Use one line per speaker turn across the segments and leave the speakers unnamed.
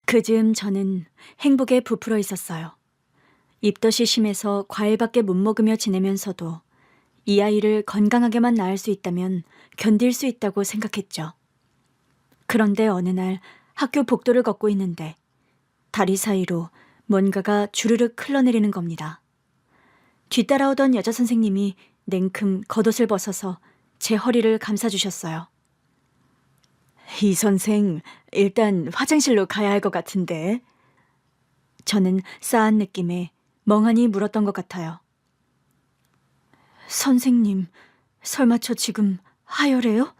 그즈음 저는 행복에 부풀어 있었어요. 입덧이 심해서 과일밖에 못 먹으며 지내면서도 이 아이를 건강하게만 낳을 수 있다면 견딜 수 있다고 생각했죠. 그런데 어느 날 학교 복도를 걷고 있는데 다리 사이로 뭔가가 주르륵 흘러내리는 겁니다. 뒤따라오던 여자 선생님이 냉큼 겉옷을 벗어서 제 허리를 감싸주셨어요. 이 선생, 일단 화장실로 가야 할 것 같은데. 저는 싸한 느낌에 멍하니 물었던 것 같아요. 선생님, 설마 저 지금 하혈해요?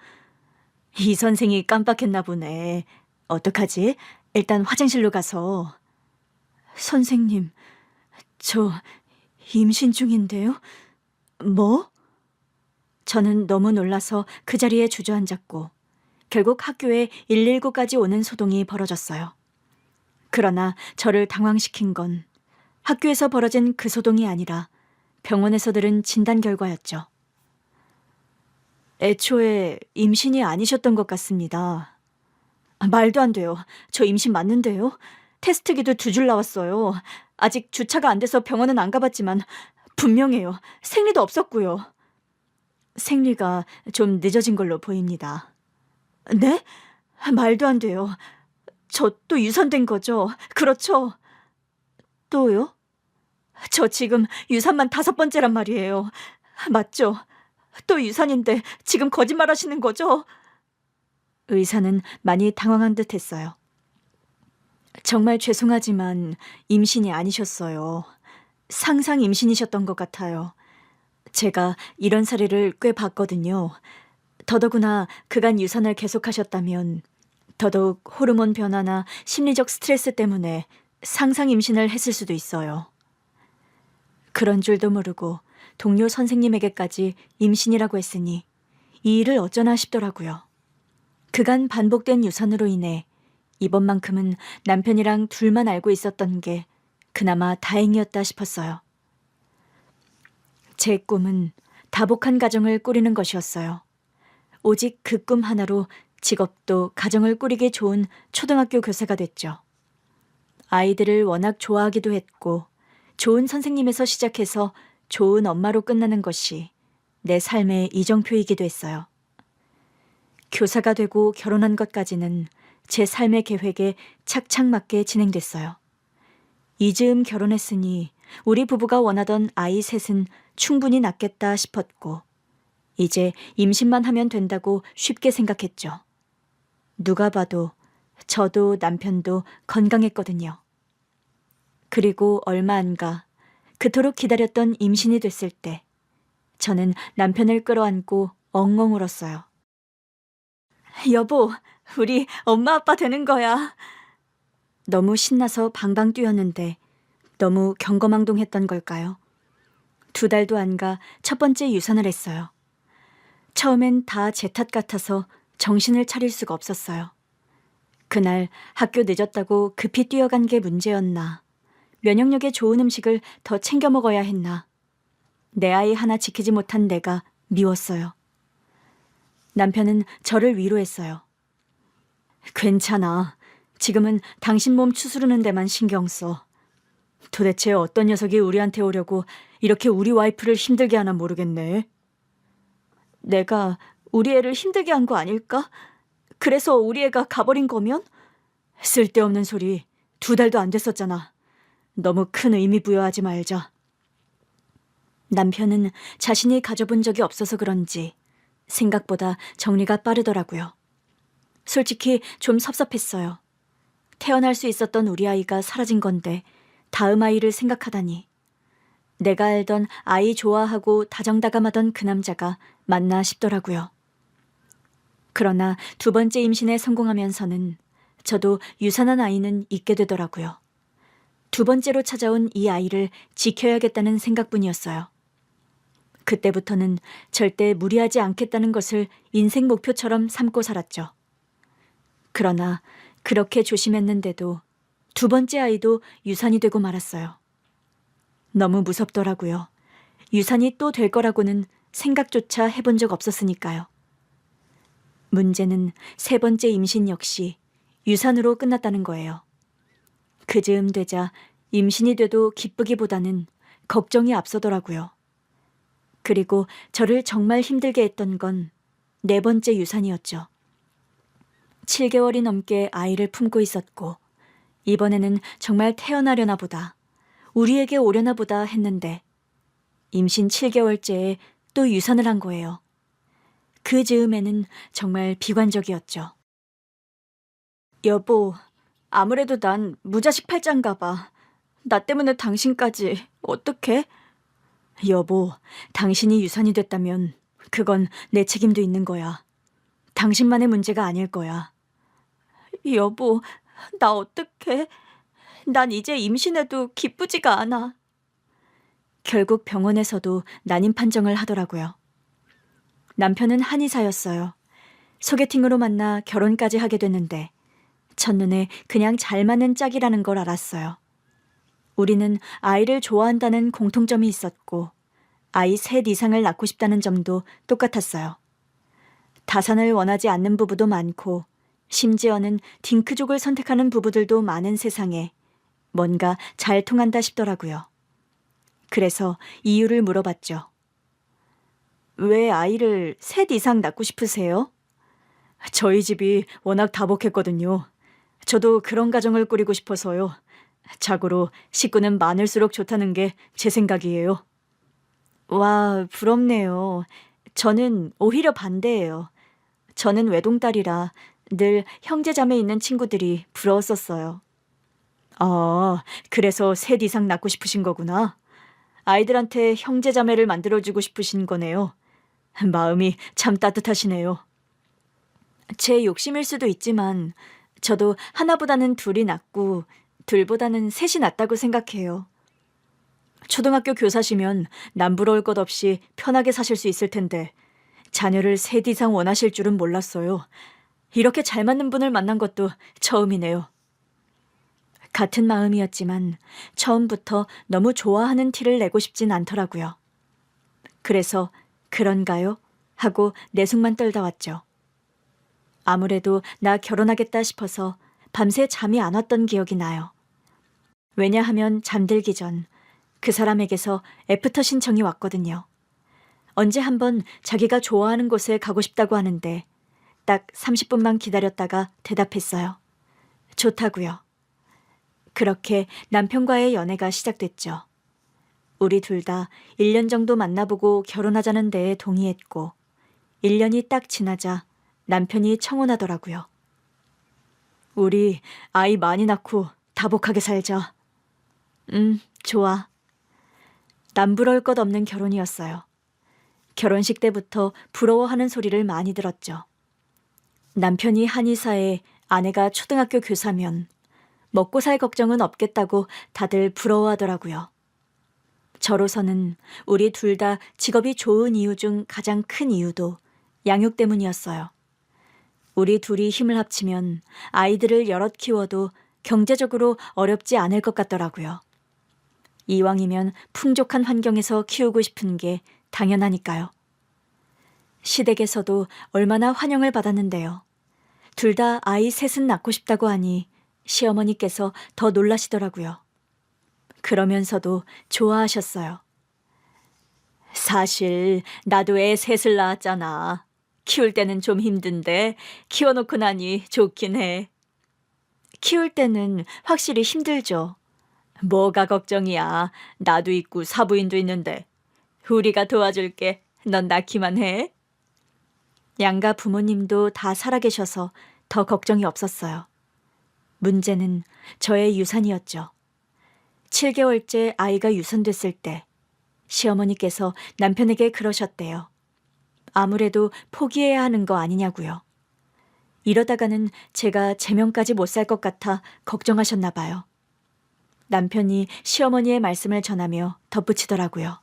이 선생이 깜빡했나 보네. 어떡하지? 일단 화장실로 가서. 선생님, 저 임신 중인데요? 뭐? 저는 너무 놀라서 그 자리에 주저앉았고 결국 학교에 119까지 오는 소동이 벌어졌어요. 그러나 저를 당황시킨 건 학교에서 벌어진 그 소동이 아니라 병원에서 들은 진단 결과였죠. 애초에 임신이 아니셨던 것 같습니다. 말도 안 돼요. 저 임신 맞는데요. 테스트기도 2줄 나왔어요. 아직 주차가 안 돼서 병원은 안 가봤지만 분명해요. 생리도 없었고요. 생리가 좀 늦어진 걸로 보입니다. 네? 말도 안 돼요. 저 또 유산된 거죠? 그렇죠? 또요? 저 지금 유산만 5번째란 말이에요. 맞죠? 또 유산인데 지금 거짓말 하시는 거죠? 의사는 많이 당황한 듯 했어요. 정말 죄송하지만 임신이 아니셨어요. 상상 임신이셨던 것 같아요. 제가 이런 사례를 꽤 봤거든요. 더더구나 그간 유산을 계속하셨다면 더더욱 호르몬 변화나 심리적 스트레스 때문에 상상 임신을 했을 수도 있어요. 그런 줄도 모르고 동료 선생님에게까지 임신이라고 했으니 이 일을 어쩌나 싶더라고요. 그간 반복된 유산으로 인해 이번만큼은 남편이랑 둘만 알고 있었던 게 그나마 다행이었다 싶었어요. 제 꿈은 다복한 가정을 꾸리는 것이었어요. 오직 그 꿈 하나로 직업도 가정을 꾸리기 좋은 초등학교 교사가 됐죠. 아이들을 워낙 좋아하기도 했고 좋은 선생님에서 시작해서 좋은 엄마로 끝나는 것이 내 삶의 이정표이기도 했어요. 교사가 되고 결혼한 것까지는 제 삶의 계획에 착착 맞게 진행됐어요. 이즈음 결혼했으니 우리 부부가 원하던 아이 셋은 충분히 낳겠다 싶었고 이제 임신만 하면 된다고 쉽게 생각했죠. 누가 봐도 저도 남편도 건강했거든요. 그리고 얼마 안 가 그토록 기다렸던 임신이 됐을 때 저는 남편을 끌어안고 엉엉 울었어요. 여보, 우리 엄마 아빠 되는 거야. 너무 신나서 방방 뛰었는데 너무 경거망동했던 걸까요? 2달도 안 가 첫 번째 유산을 했어요. 처음엔 다 제 탓 같아서 정신을 차릴 수가 없었어요. 그날 학교 늦었다고 급히 뛰어간 게 문제였나? 면역력에 좋은 음식을 더 챙겨 먹어야 했나? 내 아이 하나 지키지 못한 내가 미웠어요. 남편은 저를 위로했어요. 괜찮아. 지금은 당신 몸 추스르는 데만 신경 써. 도대체 어떤 녀석이 우리한테 오려고 이렇게 우리 와이프를 힘들게 하나 모르겠네. 내가 우리 애를 힘들게 한 거 아닐까? 그래서 우리 애가 가버린 거면? 쓸데없는 소리. 2달도 안 됐었잖아. 너무 큰 의미 부여하지 말자. 남편은 자신이 가져본 적이 없어서 그런지 생각보다 정리가 빠르더라고요. 솔직히 좀 섭섭했어요. 태어날 수 있었던 우리 아이가 사라진 건데 다음 아이를 생각하다니. 내가 알던 아이 좋아하고 다정다감하던 그 남자가 맞나 싶더라고요. 그러나 2번째 임신에 성공하면서는 저도 유산한 아이는 있게 되더라고요. 2번째로 찾아온 이 아이를 지켜야겠다는 생각뿐이었어요. 그때부터는 절대 무리하지 않겠다는 것을 인생 목표처럼 삼고 살았죠. 그러나 그렇게 조심했는데도 2번째 아이도 유산이 되고 말았어요. 너무 무섭더라고요. 유산이 또 될 거라고는 생각조차 해본 적 없었으니까요. 문제는 3번째 임신 역시 유산으로 끝났다는 거예요. 그 즈음 되자 임신이 돼도 기쁘기보다는 걱정이 앞서더라고요. 그리고 저를 정말 힘들게 했던 건 네 번째 유산이었죠. 7개월이 넘게 아이를 품고 있었고 이번에는 정말 태어나려나 보다, 우리에게 오려나 보다 했는데 임신 7개월째에 또 유산을 한 거예요. 그 즈음에는 정말 비관적이었죠. 여보, 아무래도 난 무자식 팔자인가 봐. 나 때문에 당신까지 어떡해? 여보, 당신이 유산이 됐다면 그건 내 책임도 있는 거야. 당신만의 문제가 아닐 거야. 여보, 나 어떡해? 난 이제 임신해도 기쁘지가 않아. 결국 병원에서도 난임 판정을 하더라고요. 남편은 한의사였어요. 소개팅으로 만나 결혼까지 하게 됐는데 첫눈에 그냥 잘 맞는 짝이라는 걸 알았어요. 우리는 아이를 좋아한다는 공통점이 있었고 아이 셋 이상을 낳고 싶다는 점도 똑같았어요. 다산을 원하지 않는 부부도 많고 심지어는 딩크족을 선택하는 부부들도 많은 세상에 뭔가 잘 통한다 싶더라고요. 그래서 이유를 물어봤죠. 왜 아이를 셋 이상 낳고 싶으세요? 저희 집이 워낙 다복했거든요. 저도 그런 가정을 꾸리고 싶어서요. 자고로 식구는 많을수록 좋다는 게 제 생각이에요. 와, 부럽네요. 저는 오히려 반대예요. 저는 외동딸이라 늘 형제자매 있는 친구들이 부러웠었어요. 아, 그래서 셋 이상 낳고 싶으신 거구나. 아이들한테 형제자매를 만들어주고 싶으신 거네요. 마음이 참 따뜻하시네요. 제 욕심일 수도 있지만 저도 하나보다는 둘이 낫고 둘보다는 셋이 낫다고 생각해요. 초등학교 교사시면 남부러울 것 없이 편하게 사실 수 있을 텐데 자녀를 셋 이상 원하실 줄은 몰랐어요. 이렇게 잘 맞는 분을 만난 것도 처음이네요. 같은 마음이었지만 처음부터 너무 좋아하는 티를 내고 싶진 않더라고요. 그래서 그런가요? 하고 내숭만 떨다 왔죠. 아무래도 나 결혼하겠다 싶어서 밤새 잠이 안 왔던 기억이 나요. 왜냐하면 잠들기 전 그 사람에게서 애프터 신청이 왔거든요. 언제 한번 자기가 좋아하는 곳에 가고 싶다고 하는데 딱 30분만 기다렸다가 대답했어요. 좋다고요. 그렇게 남편과의 연애가 시작됐죠. 우리 둘 다 1년 정도 만나보고 결혼하자는 데에 동의했고 1년이 딱 지나자 남편이 청혼하더라고요. 우리 아이 많이 낳고 다복하게 살자. 좋아. 남부러울 것 없는 결혼이었어요. 결혼식 때부터 부러워하는 소리를 많이 들었죠. 남편이 한의사에 아내가 초등학교 교사면 먹고 살 걱정은 없겠다고 다들 부러워하더라고요. 저로서는 우리 둘 다 직업이 좋은 이유 중 가장 큰 이유도 양육 때문이었어요. 우리 둘이 힘을 합치면 아이들을 여럿 키워도 경제적으로 어렵지 않을 것 같더라고요. 이왕이면 풍족한 환경에서 키우고 싶은 게 당연하니까요. 시댁에서도 얼마나 환영을 받았는데요. 둘 다 아이 셋은 낳고 싶다고 하니 시어머니께서 더 놀라시더라고요. 그러면서도 좋아하셨어요. 사실 나도 애 셋을 낳았잖아. 키울 때는 좀 힘든데 키워놓고 나니 좋긴 해. 키울 때는 확실히 힘들죠. 뭐가 걱정이야. 나도 있고 사부인도 있는데. 우리가 도와줄게. 넌 낳기만 해. 양가 부모님도 다 살아계셔서 더 걱정이 없었어요. 문제는 저의 유산이었죠. 7개월째 아이가 유산됐을 때 시어머니께서 남편에게 그러셨대요. 아무래도 포기해야 하는 거 아니냐고요. 이러다가는 제가 제명까지 못 살 것 같아 걱정하셨나 봐요. 남편이 시어머니의 말씀을 전하며 덧붙이더라고요.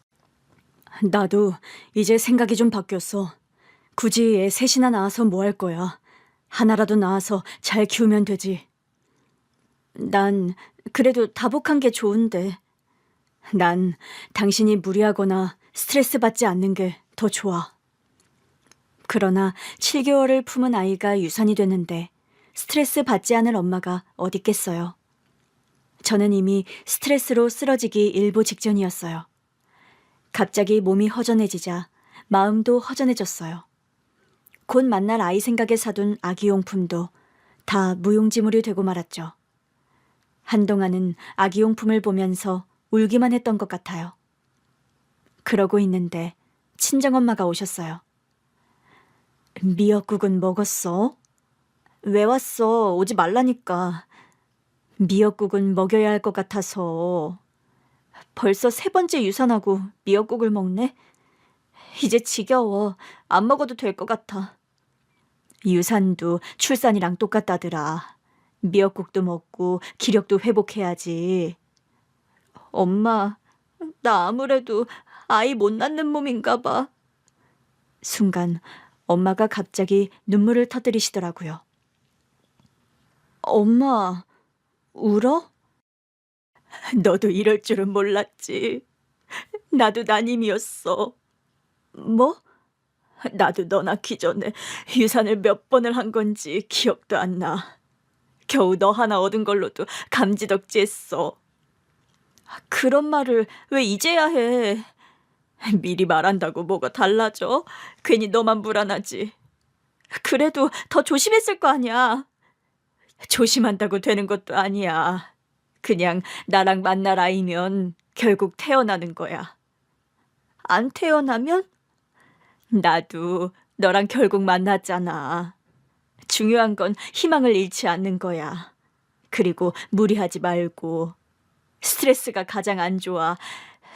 나도 이제 생각이 좀 바뀌었어. 굳이 애 셋이나 낳아서 뭐 할 거야. 하나라도 낳아서 잘 키우면 되지. 난 그래도 다복한 게 좋은데. 난 당신이 무리하거나 스트레스 받지 않는 게 더 좋아. 그러나 7개월을 품은 아이가 유산이 됐는데 스트레스 받지 않을 엄마가 어딨겠어요. 저는 이미 스트레스로 쓰러지기 일보 직전이었어요. 갑자기 몸이 허전해지자 마음도 허전해졌어요. 곧 만날 아이 생각에 사둔 아기용품도 다 무용지물이 되고 말았죠. 한동안은 아기용품을 보면서 울기만 했던 것 같아요. 그러고 있는데 친정엄마가 오셨어요. 미역국은 먹었어? 왜 왔어? 오지 말라니까. 미역국은 먹여야 할 것 같아서. 벌써 3번째 유산하고 미역국을 먹네? 이제 지겨워. 안 먹어도 될 것 같아. 유산도 출산이랑 똑같다더라. 미역국도 먹고 기력도 회복해야지. 엄마, 나 아무래도 아이 못 낳는 몸인가 봐. 순간 엄마가 갑자기 눈물을 터뜨리시더라고요. 엄마, 울어? 너도 이럴 줄은 몰랐지. 나도 난임이었어. 뭐? 나도 너 낳기 전에 유산을 몇 번을 한 건지 기억도 안 나. 겨우 너 하나 얻은 걸로도 감지덕지했어. 그런 말을 왜 이제야 해? 미리 말한다고 뭐가 달라져? 괜히 너만 불안하지. 그래도 더 조심했을 거 아니야. 조심한다고 되는 것도 아니야. 그냥 나랑 만날 아이면 결국 태어나는 거야. 안 태어나면? 나도 너랑 결국 만났잖아. 중요한 건 희망을 잃지 않는 거야. 그리고 무리하지 말고. 스트레스가 가장 안 좋아.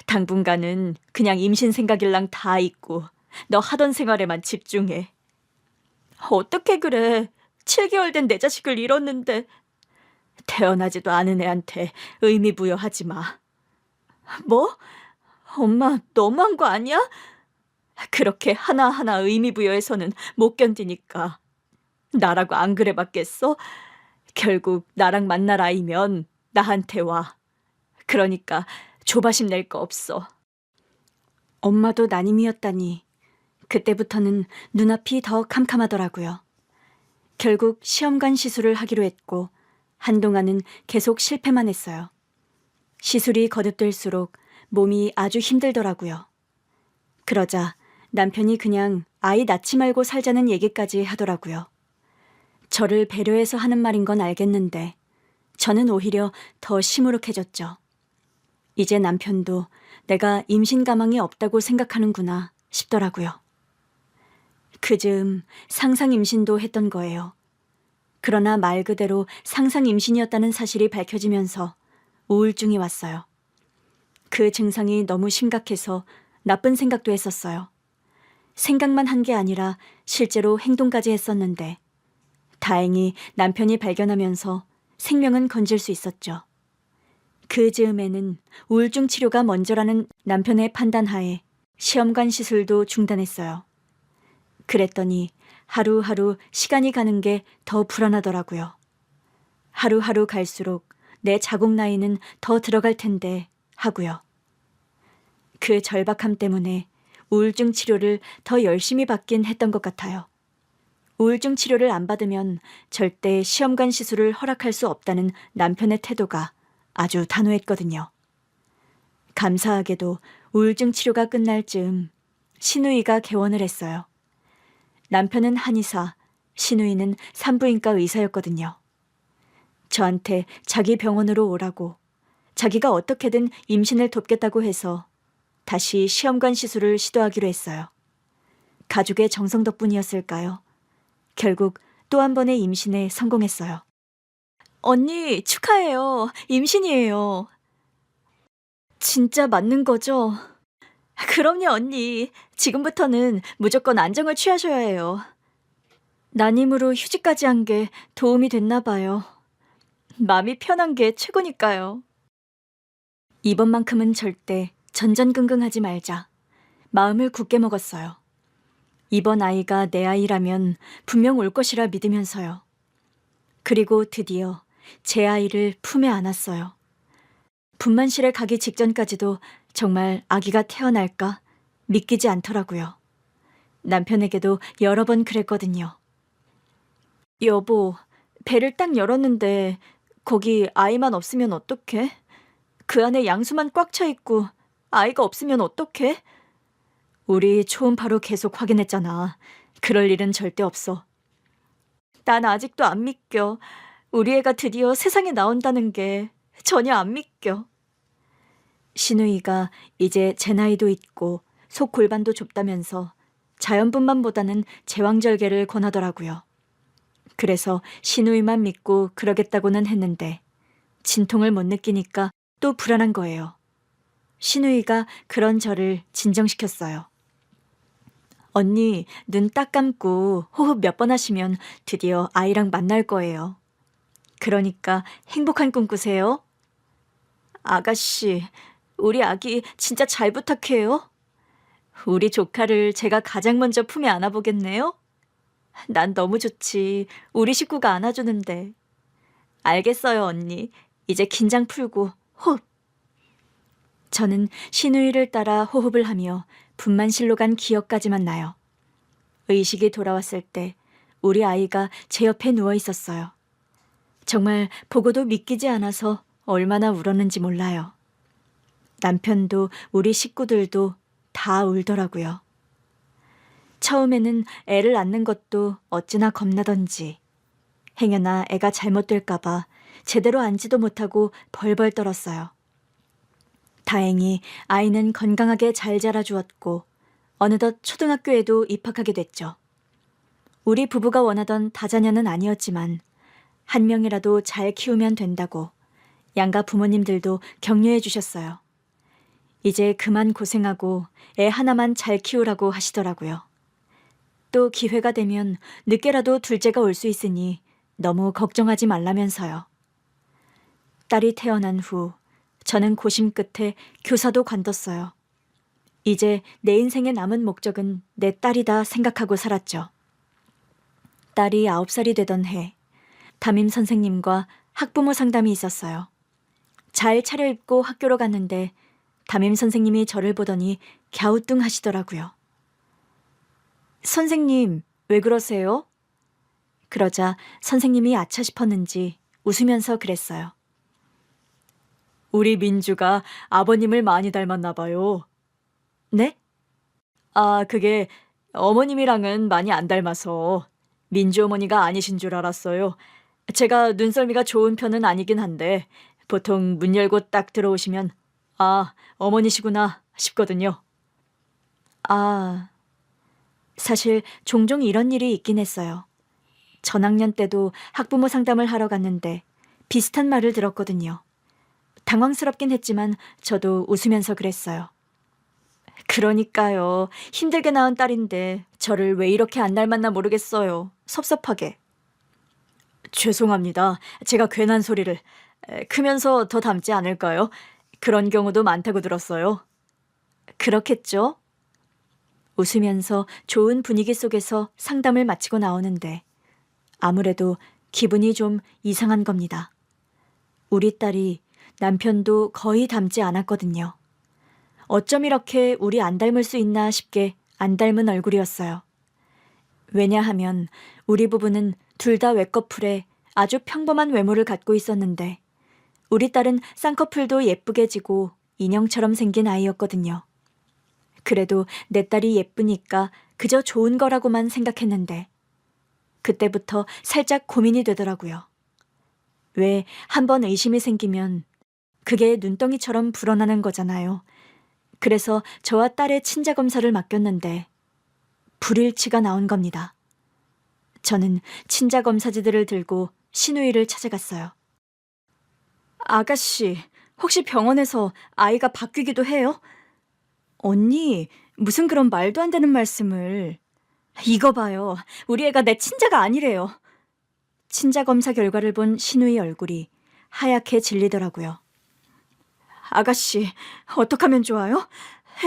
당분간은 그냥 임신 생각일랑 다 잊고 너 하던 생활에만 집중해. 어떻게 그래? 7개월 된 내 자식을 잃었는데. 태어나지도 않은 애한테 의미 부여하지 마. 뭐? 엄마 너무한 거 아니야? 그렇게 하나하나 의미 부여해서는 못 견디니까. 나라고 안 그래 봤겠어? 결국 나랑 만날 아이면 나한테 와. 그러니까 조바심 낼 거 없어. 엄마도 난임이었다니 그때부터는 눈앞이 더 캄캄하더라고요. 결국 시험관 시술을 하기로 했고 한동안은 계속 실패만 했어요. 시술이 거듭될수록 몸이 아주 힘들더라고요. 그러자 남편이 그냥 아이 낳지 말고 살자는 얘기까지 하더라고요. 저를 배려해서 하는 말인 건 알겠는데 저는 오히려 더 시무룩해졌죠. 이제 남편도 내가 임신 가망이 없다고 생각하는구나 싶더라고요. 그즈음 상상 임신도 했던 거예요. 그러나 말 그대로 상상 임신이었다는 사실이 밝혀지면서 우울증이 왔어요. 그 증상이 너무 심각해서 나쁜 생각도 했었어요. 생각만 한 게 아니라 실제로 행동까지 했었는데 다행히 남편이 발견하면서 생명은 건질 수 있었죠. 그 즈음에는 우울증 치료가 먼저라는 남편의 판단하에 시험관 시술도 중단했어요. 그랬더니 하루하루 시간이 가는 게 더 불안하더라고요. 하루하루 갈수록 내 자궁 나이는 더 들어갈 텐데 하고요. 그 절박함 때문에 우울증 치료를 더 열심히 받긴 했던 것 같아요. 우울증 치료를 안 받으면 절대 시험관 시술을 허락할 수 없다는 남편의 태도가 아주 단호했거든요. 감사하게도 우울증 치료가 끝날 즈음 신우이가 개원을 했어요. 남편은 한의사, 신우이는 산부인과 의사였거든요. 저한테 자기 병원으로 오라고, 자기가 어떻게든 임신을 돕겠다고 해서 다시 시험관 시술을 시도하기로 했어요. 가족의 정성 덕분이었을까요? 결국 또 한 번의 임신에 성공했어요. 언니, 축하해요. 임신이에요. 진짜 맞는 거죠? 그럼요, 언니. 지금부터는 무조건 안정을 취하셔야 해요. 난임으로 휴직까지 한 게 도움이 됐나 봐요. 마음이 편한 게 최고니까요. 이번만큼은 절대 전전긍긍하지 말자. 마음을 굳게 먹었어요. 이번 아이가 내 아이라면 분명 올 것이라 믿으면서요. 그리고 드디어 제 아이를 품에 안았어요. 분만실에 가기 직전까지도 정말 아기가 태어날까 믿기지 않더라고요. 남편에게도 여러 번 그랬거든요. 여보, 배를 딱 열었는데 거기 아이만 없으면 어떡해? 그 안에 양수만 꽉 차 있고 아이가 없으면 어떡해? 우리 초음파로 계속 확인했잖아. 그럴 일은 절대 없어. 난 아직도 안 믿겨. 우리 애가 드디어 세상에 나온다는 게 전혀 안 믿겨. 신우이가 이제 제 나이도 있고 속 골반도 좁다면서 자연분만보다는 제왕절개를 권하더라고요. 그래서 신우이만 믿고 그러겠다고는 했는데 진통을 못 느끼니까 또 불안한 거예요. 신우이가 그런 저를 진정시켰어요. 언니, 눈 딱 감고 호흡 몇 번 하시면 드디어 아이랑 만날 거예요. 그러니까 행복한 꿈 꾸세요. 아가씨, 우리 아기 진짜 잘 부탁해요. 우리 조카를 제가 가장 먼저 품에 안아보겠네요. 난 너무 좋지. 우리 식구가 안아주는데. 알겠어요, 언니. 이제 긴장 풀고 호흡. 저는 신우이를 따라 호흡을 하며 분만실로 간 기억까지만 나요. 의식이 돌아왔을 때 우리 아이가 제 옆에 누워 있었어요. 정말 보고도 믿기지 않아서 얼마나 울었는지 몰라요. 남편도 우리 식구들도 다 울더라고요. 처음에는 애를 낳는 것도 어찌나 겁나던지 행여나 애가 잘못될까봐 제대로 앉지도 못하고 벌벌 떨었어요. 다행히 아이는 건강하게 잘 자라주었고 어느덧 초등학교에도 입학하게 됐죠. 우리 부부가 원하던 다자녀는 아니었지만 한 명이라도 잘 키우면 된다고 양가 부모님들도 격려해 주셨어요. 이제 그만 고생하고 애 하나만 잘 키우라고 하시더라고요. 또 기회가 되면 늦게라도 둘째가 올 수 있으니 너무 걱정하지 말라면서요. 딸이 태어난 후 저는 고심 끝에 교사도 관뒀어요. 이제 내 인생의 남은 목적은 내 딸이다 생각하고 살았죠. 딸이 9살이 되던 해 담임 선생님과 학부모 상담이 있었어요. 잘 차려입고 학교로 갔는데 담임 선생님이 저를 보더니 갸우뚱하시더라고요. 선생님, 왜 그러세요? 그러자 선생님이 아차 싶었는지 웃으면서 그랬어요. 우리 민주가 아버님을 많이 닮았나 봐요. 네? 아, 그게 어머님이랑은 많이 안 닮아서 민주 어머니가 아니신 줄 알았어요. 제가 눈썰미가 좋은 편은 아니긴 한데 보통 문 열고 딱 들어오시면 아, 어머니시구나 싶거든요. 아, 사실 종종 이런 일이 있긴 했어요. 전학년 때도 학부모 상담을 하러 갔는데 비슷한 말을 들었거든요. 당황스럽긴 했지만 저도 웃으면서 그랬어요. 그러니까요. 힘들게 낳은 딸인데 저를 왜 이렇게 안 닮았나 모르겠어요. 섭섭하게. 죄송합니다. 제가 괜한 소리를. 크면서 더 닮지 않을까요? 그런 경우도 많다고 들었어요. 그렇겠죠? 웃으면서 좋은 분위기 속에서 상담을 마치고 나오는데 아무래도 기분이 좀 이상한 겁니다. 우리 딸이 남편도 거의 닮지 않았거든요. 어쩜 이렇게 우리 안 닮을 수 있나 싶게 안 닮은 얼굴이었어요. 왜냐하면 우리 부부는 둘 다 외꺼풀에 아주 평범한 외모를 갖고 있었는데 우리 딸은 쌍꺼풀도 예쁘게 지고 인형처럼 생긴 아이였거든요. 그래도 내 딸이 예쁘니까 그저 좋은 거라고만 생각했는데 그때부터 살짝 고민이 되더라고요. 왜 한 번 의심이 생기면 그게 눈덩이처럼 불어나는 거잖아요. 그래서 저와 딸의 친자 검사를 맡겼는데 불일치가 나온 겁니다. 저는 친자 검사지들을 들고 신우이를 찾아갔어요. 아가씨, 혹시 병원에서 아이가 바뀌기도 해요? 언니, 무슨 그런 말도 안 되는 말씀을. 이거 봐요. 우리 애가 내 친자가 아니래요. 친자 검사 결과를 본 신우이 얼굴이 하얗게 질리더라고요. 아가씨, 어떡하면 좋아요?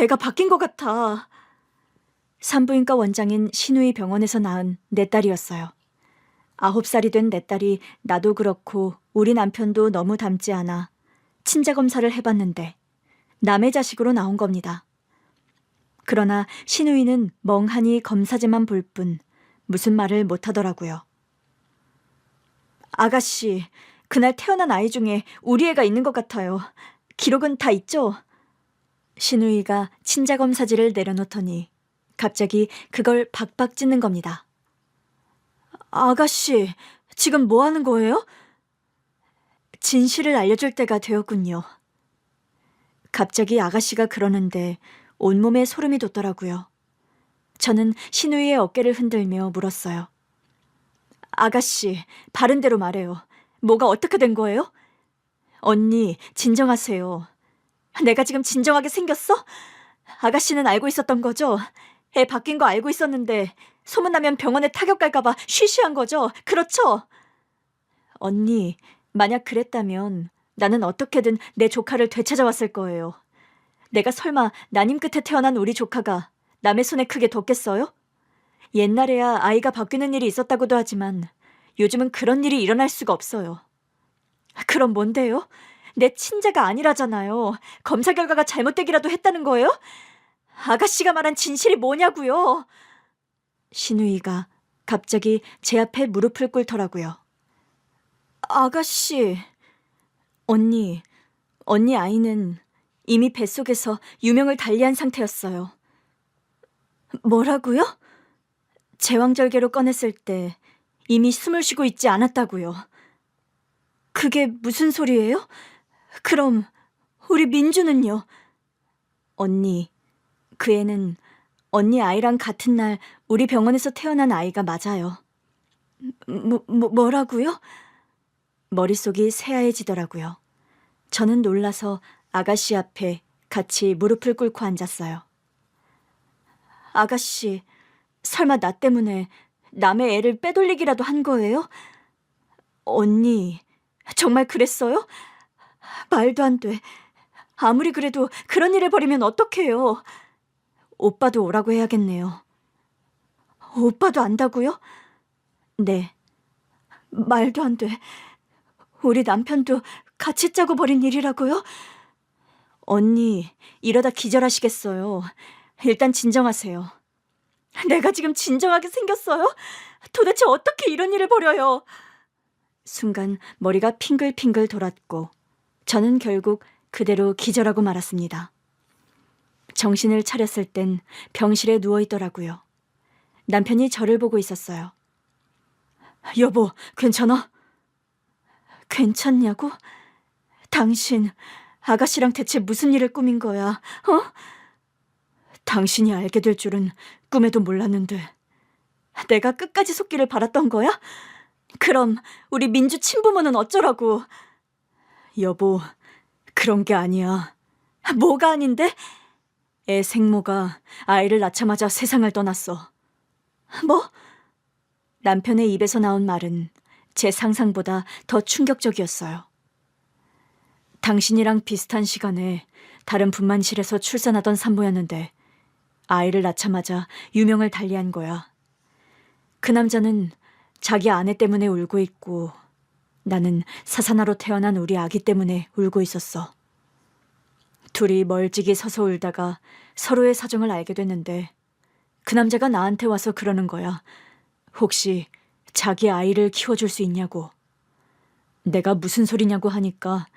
애가 바뀐 것 같아. 산부인과 원장인 신우이 병원에서 낳은 내 딸이었어요. 9살이 된 내 딸이 나도 그렇고 우리 남편도 너무 닮지 않아 친자 검사를 해봤는데 남의 자식으로 나온 겁니다. 그러나 신우이는 멍하니 검사지만 볼 뿐 무슨 말을 못하더라고요. 아가씨, 그날 태어난 아이 중에 우리 애가 있는 것 같아요. 기록은 다 있죠? 신우이가 친자검사지를 내려놓더니 갑자기 그걸 박박 찢는 겁니다. 아가씨, 지금 뭐 하는 거예요? 진실을 알려줄 때가 되었군요. 갑자기 아가씨가 그러는데 온몸에 소름이 돋더라고요. 저는 신우이의 어깨를 흔들며 물었어요. 아가씨, 바른 대로 말해요. 뭐가 어떻게 된 거예요? 언니, 진정하세요. 내가 지금 진정하게 생겼어? 아가씨는 알고 있었던 거죠? 애 바뀐 거 알고 있었는데 소문나면 병원에 타격 갈까봐 쉬쉬한 거죠? 그렇죠? 언니, 만약 그랬다면 나는 어떻게든 내 조카를 되찾아왔을 거예요. 내가 설마 난임 끝에 태어난 우리 조카가 남의 손에 크게 뒀겠어요? 옛날에야 아이가 바뀌는 일이 있었다고도 하지만 요즘은 그런 일이 일어날 수가 없어요. 그럼 뭔데요? 내 친자가 아니라잖아요. 검사 결과가 잘못되기라도 했다는 거예요? 아가씨가 말한 진실이 뭐냐고요? 신우이가 갑자기 제 앞에 무릎을 꿇더라고요. 아가씨, 언니 아이는 이미 뱃속에서 유명을 달리한 상태였어요. 뭐라고요? 제왕절개로 꺼냈을 때 이미 숨을 쉬고 있지 않았다고요. 그게 무슨 소리예요? 그럼 우리 민주는요? 언니, 그 애는 언니 아이랑 같은 날 우리 병원에서 태어난 아이가 맞아요. 뭐라고요? 머릿속이 새하얘지더라고요. 저는 놀라서 아가씨 앞에 같이 무릎을 꿇고 앉았어요. 아가씨, 설마 나 때문에 남의 애를 빼돌리기라도 한 거예요? 언니, 정말 그랬어요? 말도 안 돼. 아무리 그래도 그런 일을 벌이면 어떡해요? 오빠도 오라고 해야겠네요. 오빠도 안다고요? 네. 말도 안 돼. 우리 남편도 같이 짜고 벌인 일이라고요? 언니, 이러다 기절하시겠어요. 일단 진정하세요. 내가 지금 진정하게 생겼어요? 도대체 어떻게 이런 일을 벌여요? 순간 머리가 핑글핑글 돌았고 저는 결국 그대로 기절하고 말았습니다. 정신을 차렸을 땐 병실에 누워있더라고요. 남편이 저를 보고 있었어요. 여보, 괜찮아? 괜찮냐고? 당신, 아가씨랑 대체 무슨 일을 꾸민 거야, 어? 당신이 알게 될 줄은 꿈에도 몰랐는데 내가 끝까지 속기를 바랐던 거야? 그럼 우리 민주 친부모는 어쩌라고? 여보, 그런 게 아니야. 뭐가 아닌데? 애 생모가 아이를 낳자마자 세상을 떠났어. 뭐? 남편의 입에서 나온 말은 제 상상보다 더 충격적이었어요. 당신이랑 비슷한 시간에 다른 분만실에서 출산하던 산모였는데 아이를 낳자마자 유명을 달리한 거야. 그 남자는 자기 아내 때문에 울고 있고 나는 사산아로 태어난 우리 아기 때문에 울고 있었어. 둘이 멀찍이 서서 울다가 서로의 사정을 알게 됐는데 그 남자가 나한테 와서 그러는 거야. 혹시 자기 아이를 키워줄 수 있냐고. 내가 무슨 소리냐고 하니까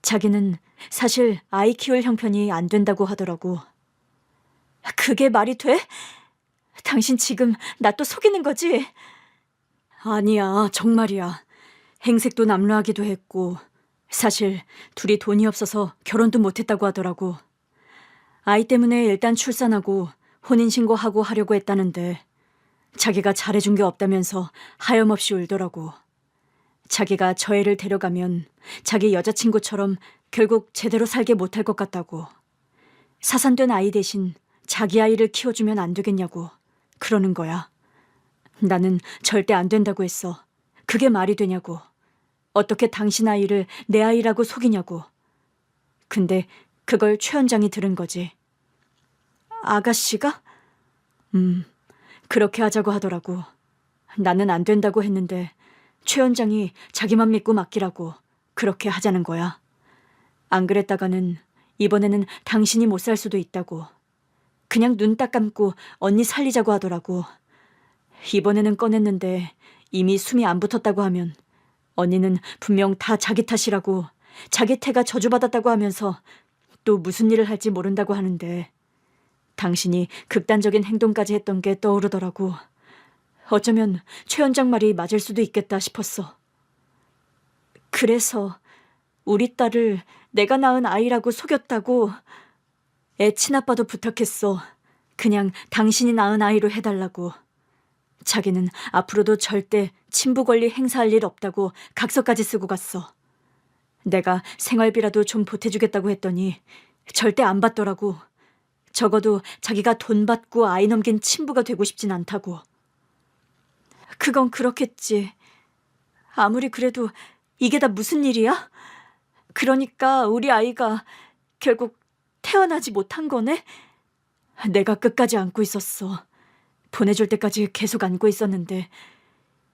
자기는 사실 아이 키울 형편이 안 된다고 하더라고. 그게 말이 돼? 당신 지금 나 또 속이는 거지? 아니야, 정말이야. 행색도 남루하기도 했고 사실 둘이 돈이 없어서 결혼도 못했다고 하더라고. 아이 때문에 일단 출산하고 혼인신고하고 하려고 했다는데 자기가 잘해준 게 없다면서 하염없이 울더라고. 자기가 저 애를 데려가면 자기 여자친구처럼 결국 제대로 살게 못할 것 같다고. 사산된 아이 대신 자기 아이를 키워주면 안 되겠냐고 그러는 거야. 나는 절대 안 된다고 했어. 그게 말이 되냐고. 어떻게 당신 아이를 내 아이라고 속이냐고. 근데 그걸 최 원장이 들은 거지. 아가씨가? 그렇게 하자고 하더라고. 나는 안 된다고 했는데 최 원장이 자기만 믿고 맡기라고 그렇게 하자는 거야. 안 그랬다가는 이번에는 당신이 못 살 수도 있다고. 그냥 눈 딱 감고 언니 살리자고 하더라고. 이번에는 꺼냈는데 이미 숨이 안 붙었다고 하면 언니는 분명 다 자기 탓이라고, 자기 태가 저주받았다고 하면서 또 무슨 일을 할지 모른다고 하는데 당신이 극단적인 행동까지 했던 게 떠오르더라고. 어쩌면 최 원장 말이 맞을 수도 있겠다 싶었어. 그래서 우리 딸을 내가 낳은 아이라고 속였다고 애 친아빠도 부탁했어. 그냥 당신이 낳은 아이로 해달라고. 자기는 앞으로도 절대 친부 권리 행사할 일 없다고 각서까지 쓰고 갔어. 내가 생활비라도 좀 보태주겠다고 했더니 절대 안 받더라고. 적어도 자기가 돈 받고 아이 넘긴 친부가 되고 싶진 않다고. 그건 그렇겠지. 아무리 그래도 이게 다 무슨 일이야? 그러니까 우리 아이가 결국 태어나지 못한 거네? 내가 끝까지 안고 있었어. 보내줄 때까지 계속 안고 있었는데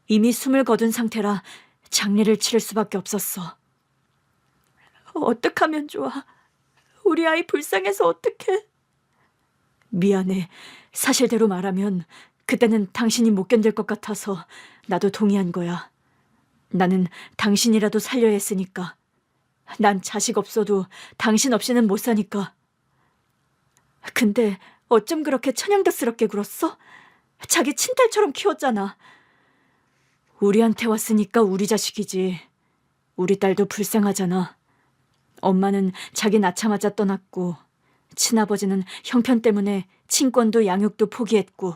이미 숨을 거둔 상태라 장례를 치를 수밖에 없었어. 어떡하면 좋아. 우리 아이 불쌍해서 어떡해. 미안해. 사실대로 말하면 그때는 당신이 못 견딜 것 같아서 나도 동의한 거야. 나는 당신이라도 살려야 했으니까. 난 자식 없어도 당신 없이는 못 사니까. 근데 어쩜 그렇게 천연덕스럽게 굴었어? 자기 친딸처럼 키웠잖아. 우리한테 왔으니까 우리 자식이지. 우리 딸도 불쌍하잖아. 엄마는 자기 낳자마자 떠났고 친아버지는 형편 때문에 친권도 양육도 포기했고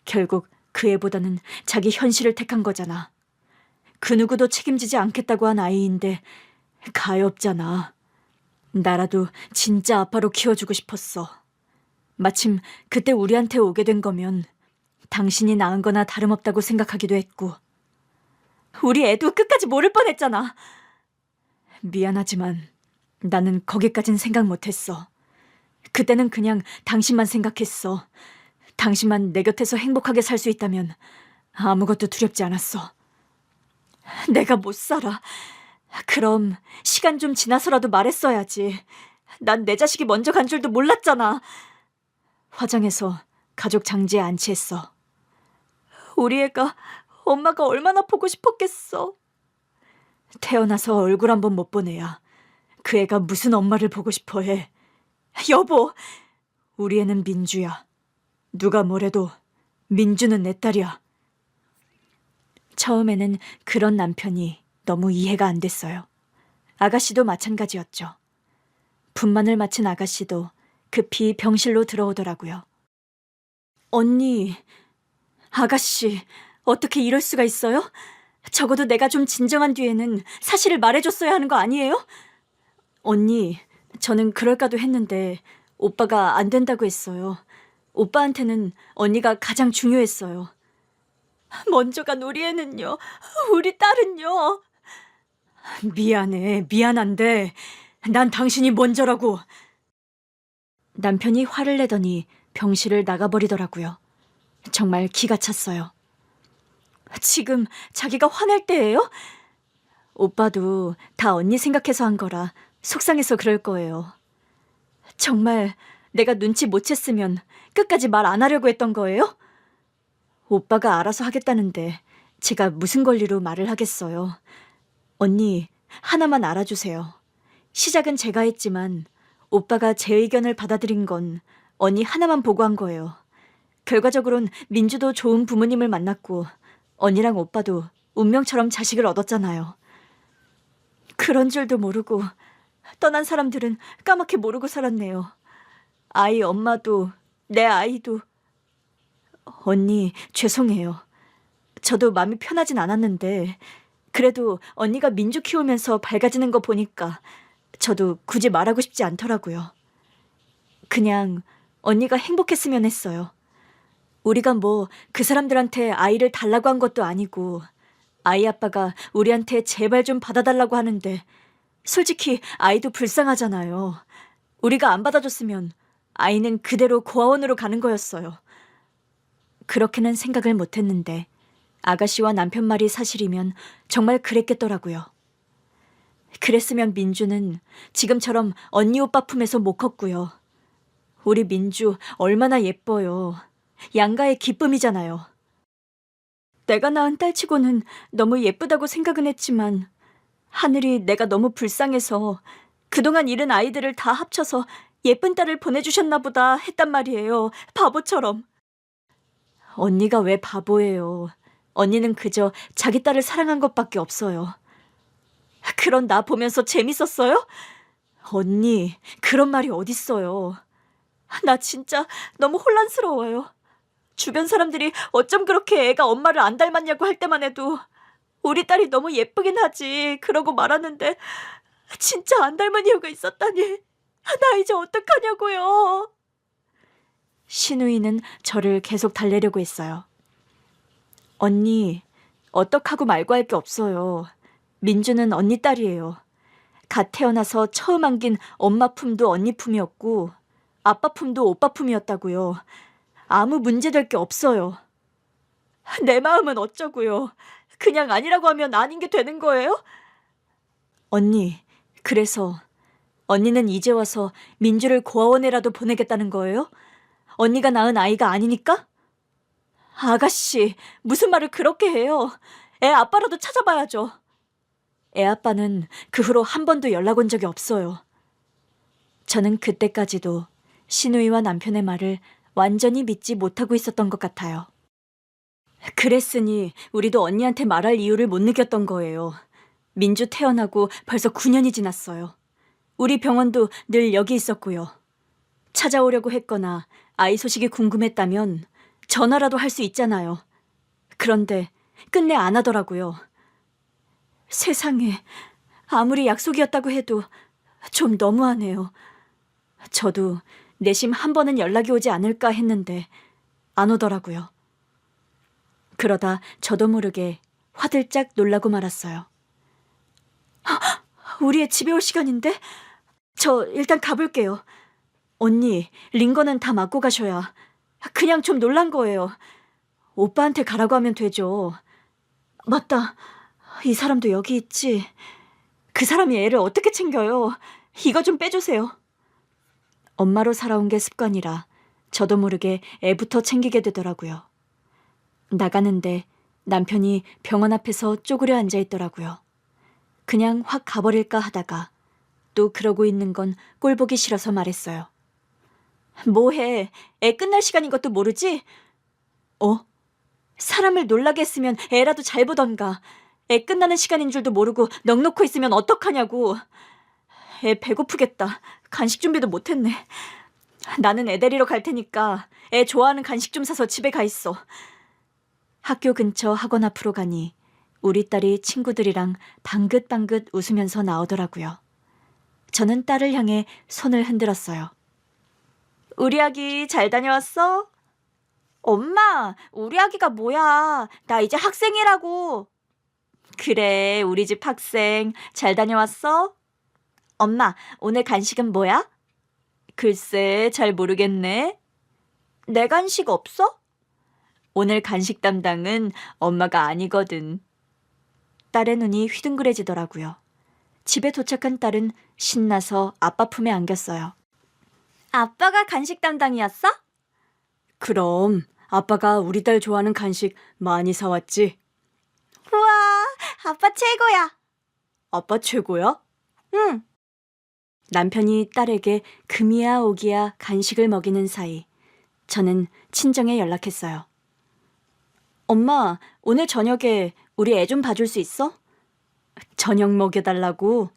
결국 그 애보다는 자기 현실을 택한 거잖아. 그 누구도 책임지지 않겠다고 한 아이인데 가엾잖아. 나라도 진짜 아빠로 키워주고 싶었어. 마침 그때 우리한테 오게 된 거면 당신이 낳은 거나 다름없다고 생각하기도 했고 우리 애도 끝까지 모를 뻔했잖아. 미안하지만 나는 거기까진 생각 못했어. 그때는 그냥 당신만 생각했어. 당신만 내 곁에서 행복하게 살 수 있다면 아무것도 두렵지 않았어. 내가 못 살아. 그럼 시간 좀 지나서라도 말했어야지. 난 내 자식이 먼저 간 줄도 몰랐잖아. 화장해서 가족 장지에 안치했어. 우리 애가 엄마가 얼마나 보고 싶었겠어. 태어나서 얼굴 한번 못 본 애야. 그 애가 무슨 엄마를 보고 싶어 해. 여보, 우리 애는 민주야. 누가 뭐래도 민주는 내 딸이야. 처음에는 그런 남편이 너무 이해가 안 됐어요. 아가씨도 마찬가지였죠. 분만을 마친 아가씨도 급히 병실로 들어오더라고요. 언니, 아가씨, 어떻게 이럴 수가 있어요? 적어도 내가 좀 진정한 뒤에는 사실을 말해줬어야 하는 거 아니에요? 언니, 저는 그럴까도 했는데 오빠가 안 된다고 했어요. 오빠한테는 언니가 가장 중요했어요. 먼저 간 우리 애는요? 우리 딸은요? 미안해, 미안한데 난 당신이 먼저라고. 남편이 화를 내더니 병실을 나가버리더라고요. 정말 기가 찼어요. 지금 자기가 화낼 때예요? 오빠도 다 언니 생각해서 한 거라 속상해서 그럴 거예요. 정말 내가 눈치 못 챘으면 끝까지 말 안 하려고 했던 거예요? 오빠가 알아서 하겠다는데 제가 무슨 권리로 말을 하겠어요. 언니, 하나만 알아주세요. 시작은 제가 했지만 오빠가 제 의견을 받아들인 건 언니 하나만 보고 한 거예요. 결과적으론 민주도 좋은 부모님을 만났고 언니랑 오빠도 운명처럼 자식을 얻었잖아요. 그런 줄도 모르고 떠난 사람들은 까맣게 모르고 살았네요. 아이 엄마도 내 아이도. 언니, 죄송해요. 저도 마음이 편하진 않았는데 그래도 언니가 민주 키우면서 밝아지는 거 보니까 저도 굳이 말하고 싶지 않더라고요. 그냥 언니가 행복했으면 했어요. 우리가 뭐 그 사람들한테 아이를 달라고 한 것도 아니고 아이 아빠가 우리한테 제발 좀 받아달라고 하는데 솔직히 아이도 불쌍하잖아요. 우리가 안 받아줬으면 아이는 그대로 고아원으로 가는 거였어요. 그렇게는 생각을 못했는데 아가씨와 남편 말이 사실이면 정말 그랬겠더라고요. 그랬으면 민주는 지금처럼 언니 오빠 품에서 못 컸고요. 우리 민주 얼마나 예뻐요. 양가의 기쁨이잖아요. 내가 낳은 딸치고는 너무 예쁘다고 생각은 했지만 하늘이 내가 너무 불쌍해서 그동안 잃은 아이들을 다 합쳐서 예쁜 딸을 보내주셨나 보다 했단 말이에요. 바보처럼. 언니가 왜 바보예요. 언니는 그저 자기 딸을 사랑한 것밖에 없어요. 그런 나 보면서 재밌었어요? 언니, 그런 말이 어딨어요. 나 진짜 너무 혼란스러워요. 주변 사람들이 어쩜 그렇게 애가 엄마를 안 닮았냐고 할 때만 해도 우리 딸이 너무 예쁘긴 하지 그러고 말하는데 진짜 안 닮은 이유가 있었다니. 나 이제 어떡하냐고요. 신우이는 저를 계속 달래려고 했어요. 언니, 어떡하고 말고 할 게 없어요. 민주는 언니 딸이에요. 갓 태어나서 처음 안긴 엄마 품도 언니 품이었고 아빠 품도 오빠 품이었다고요. 아무 문제될 게 없어요. 내 마음은 어쩌고요. 그냥 아니라고 하면 아닌 게 되는 거예요? 언니, 그래서 언니는 이제 와서 민주를 고아원에라도 보내겠다는 거예요? 언니가 낳은 아이가 아니니까? 아가씨, 무슨 말을 그렇게 해요? 애 아빠라도 찾아봐야죠. 애 아빠는 그 후로 한 번도 연락 온 적이 없어요. 저는 그때까지도 신우이와 남편의 말을 완전히 믿지 못하고 있었던 것 같아요. 그랬으니 우리도 언니한테 말할 이유를 못 느꼈던 거예요. 민주 태어나고 벌써 9년이 지났어요. 우리 병원도 늘 여기 있었고요. 찾아오려고 했거나 아이 소식이 궁금했다면 전화라도 할 수 있잖아요. 그런데 끝내 안 하더라고요. 세상에, 아무리 약속이었다고 해도 좀 너무하네요. 저도 내심 한 번은 연락이 오지 않을까 했는데 안 오더라고요. 그러다 저도 모르게 화들짝 놀라고 말았어요. 우리 애 집에 올 시간인데? 저 일단 가볼게요. 언니, 링거는 다 맞고 가셔야. 그냥 좀 놀란 거예요. 오빠한테 가라고 하면 되죠. 맞다. 이 사람도 여기 있지. 그 사람이 애를 어떻게 챙겨요? 이거 좀 빼주세요. 엄마로 살아온 게 습관이라 저도 모르게 애부터 챙기게 되더라고요. 나가는데 남편이 병원 앞에서 쪼그려 앉아 있더라고요. 그냥 확 가버릴까 하다가 또 그러고 있는 건 꼴보기 싫어서 말했어요. 뭐해? 애 끝날 시간인 것도 모르지? 사람을 놀라게 했으면 애라도 잘 보던가. 애 끝나는 시간인 줄도 모르고 넋놓고 있으면 어떡하냐고. 애 배고프겠다. 간식 준비도 못했네. 나는 애 데리러 갈 테니까 애 좋아하는 간식 좀 사서 집에 가 있어. 학교 근처 학원 앞으로 가니 우리 딸이 친구들이랑 방긋방긋 웃으면서 나오더라고요. 저는 딸을 향해 손을 흔들었어요. 우리 아기 잘 다녀왔어? 엄마, 우리 아기가 뭐야? 나 이제 학생이라고. 그래, 우리 집 학생. 잘 다녀왔어? 엄마, 오늘 간식은 뭐야? 글쎄, 잘 모르겠네. 내 간식 없어? 오늘 간식 담당은 엄마가 아니거든. 딸의 눈이 휘둥그레지더라고요. 집에 도착한 딸은 신나서 아빠 품에 안겼어요. 아빠가 간식 담당이었어? 그럼 아빠가 우리 딸 좋아하는 간식 많이 사왔지? 우와, 아빠 최고야. 아빠 최고야? 응. 남편이 딸에게 금이야 오기야 간식을 먹이는 사이 저는 친정에 연락했어요. 엄마, 오늘 저녁에 우리 애 좀 봐줄 수 있어? 저녁 먹여달라고?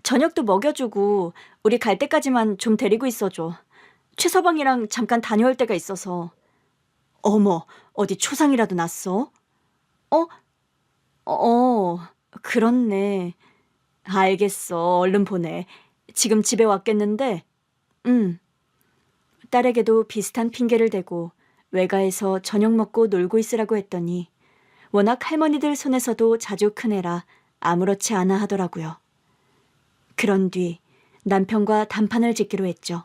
저녁도 먹여주고 우리 갈 때까지만 좀 데리고 있어줘. 최서방이랑 잠깐 다녀올 때가 있어서. 어머, 어디 초상이라도 났어? 그렇네. 알겠어, 얼른 보내. 지금 집에 왔겠는데? 딸에게도 비슷한 핑계를 대고 외가에서 저녁 먹고 놀고 있으라고 했더니 워낙 할머니들 손에서도 자주 큰 애라 아무렇지 않아 하더라고요. 그런 뒤 남편과 단판을 짓기로 했죠.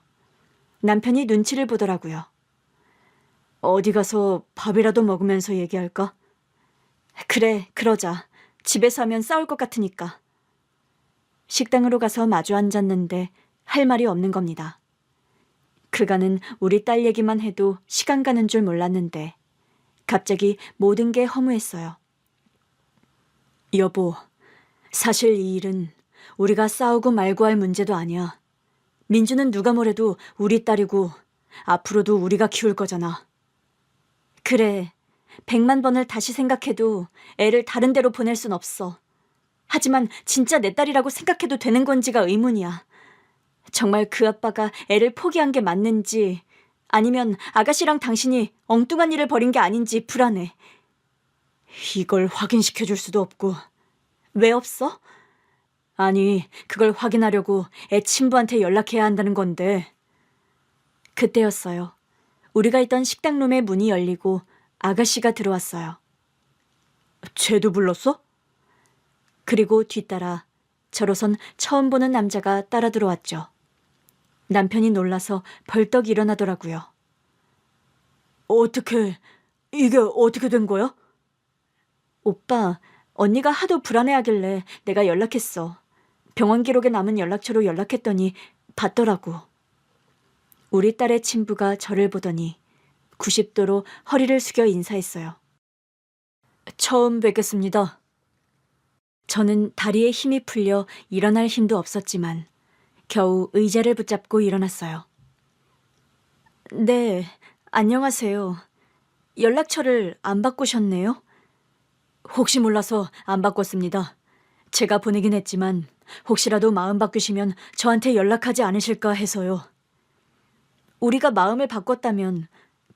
남편이 눈치를 보더라고요. 어디 가서 밥이라도 먹으면서 얘기할까? 그래, 그러자. 집에서 하면 싸울 것 같으니까. 식당으로 가서 마주 앉았는데 할 말이 없는 겁니다. 그간은 우리 딸 얘기만 해도 시간 가는 줄 몰랐는데 갑자기 모든 게 허무했어요. 여보, 사실 이 일은 우리가 싸우고 말고 할 문제도 아니야. 민주는 누가 뭐래도 우리 딸이고 앞으로도 우리가 키울 거잖아. 그래, 100만 번을 다시 생각해도 애를 다른 데로 보낼 순 없어. 하지만 진짜 내 딸이라고 생각해도 되는 건지가 의문이야. 정말 그 아빠가 애를 포기한 게 맞는지 아니면 아가씨랑 당신이 엉뚱한 일을 벌인 게 아닌지 불안해. 이걸 확인시켜 줄 수도 없고. 왜 없어? 아니, 그걸 확인하려고 애 친부한테 연락해야 한다는 건데. 그때였어요. 우리가 있던 식당룸의 문이 열리고 아가씨가 들어왔어요. 쟤도 불렀어? 그리고 뒤따라 저로선 처음 보는 남자가 따라 들어왔죠. 남편이 놀라서 벌떡 일어나더라고요. 이게 어떻게 된 거야? 오빠, 언니가 하도 불안해하길래 내가 연락했어. 병원 기록에 남은 연락처로 연락했더니 받더라고. 우리 딸의 친부가 저를 보더니 90도로 허리를 숙여 인사했어요. 처음 뵙겠습니다. 저는 다리에 힘이 풀려 일어날 힘도 없었지만 겨우 의자를 붙잡고 일어났어요. 네, 안녕하세요. 연락처를 안 바꾸셨네요? 혹시 몰라서 안 바꿨습니다. 제가 보내긴 했지만 혹시라도 마음 바꾸시면 저한테 연락하지 않으실까 해서요. 우리가 마음을 바꿨다면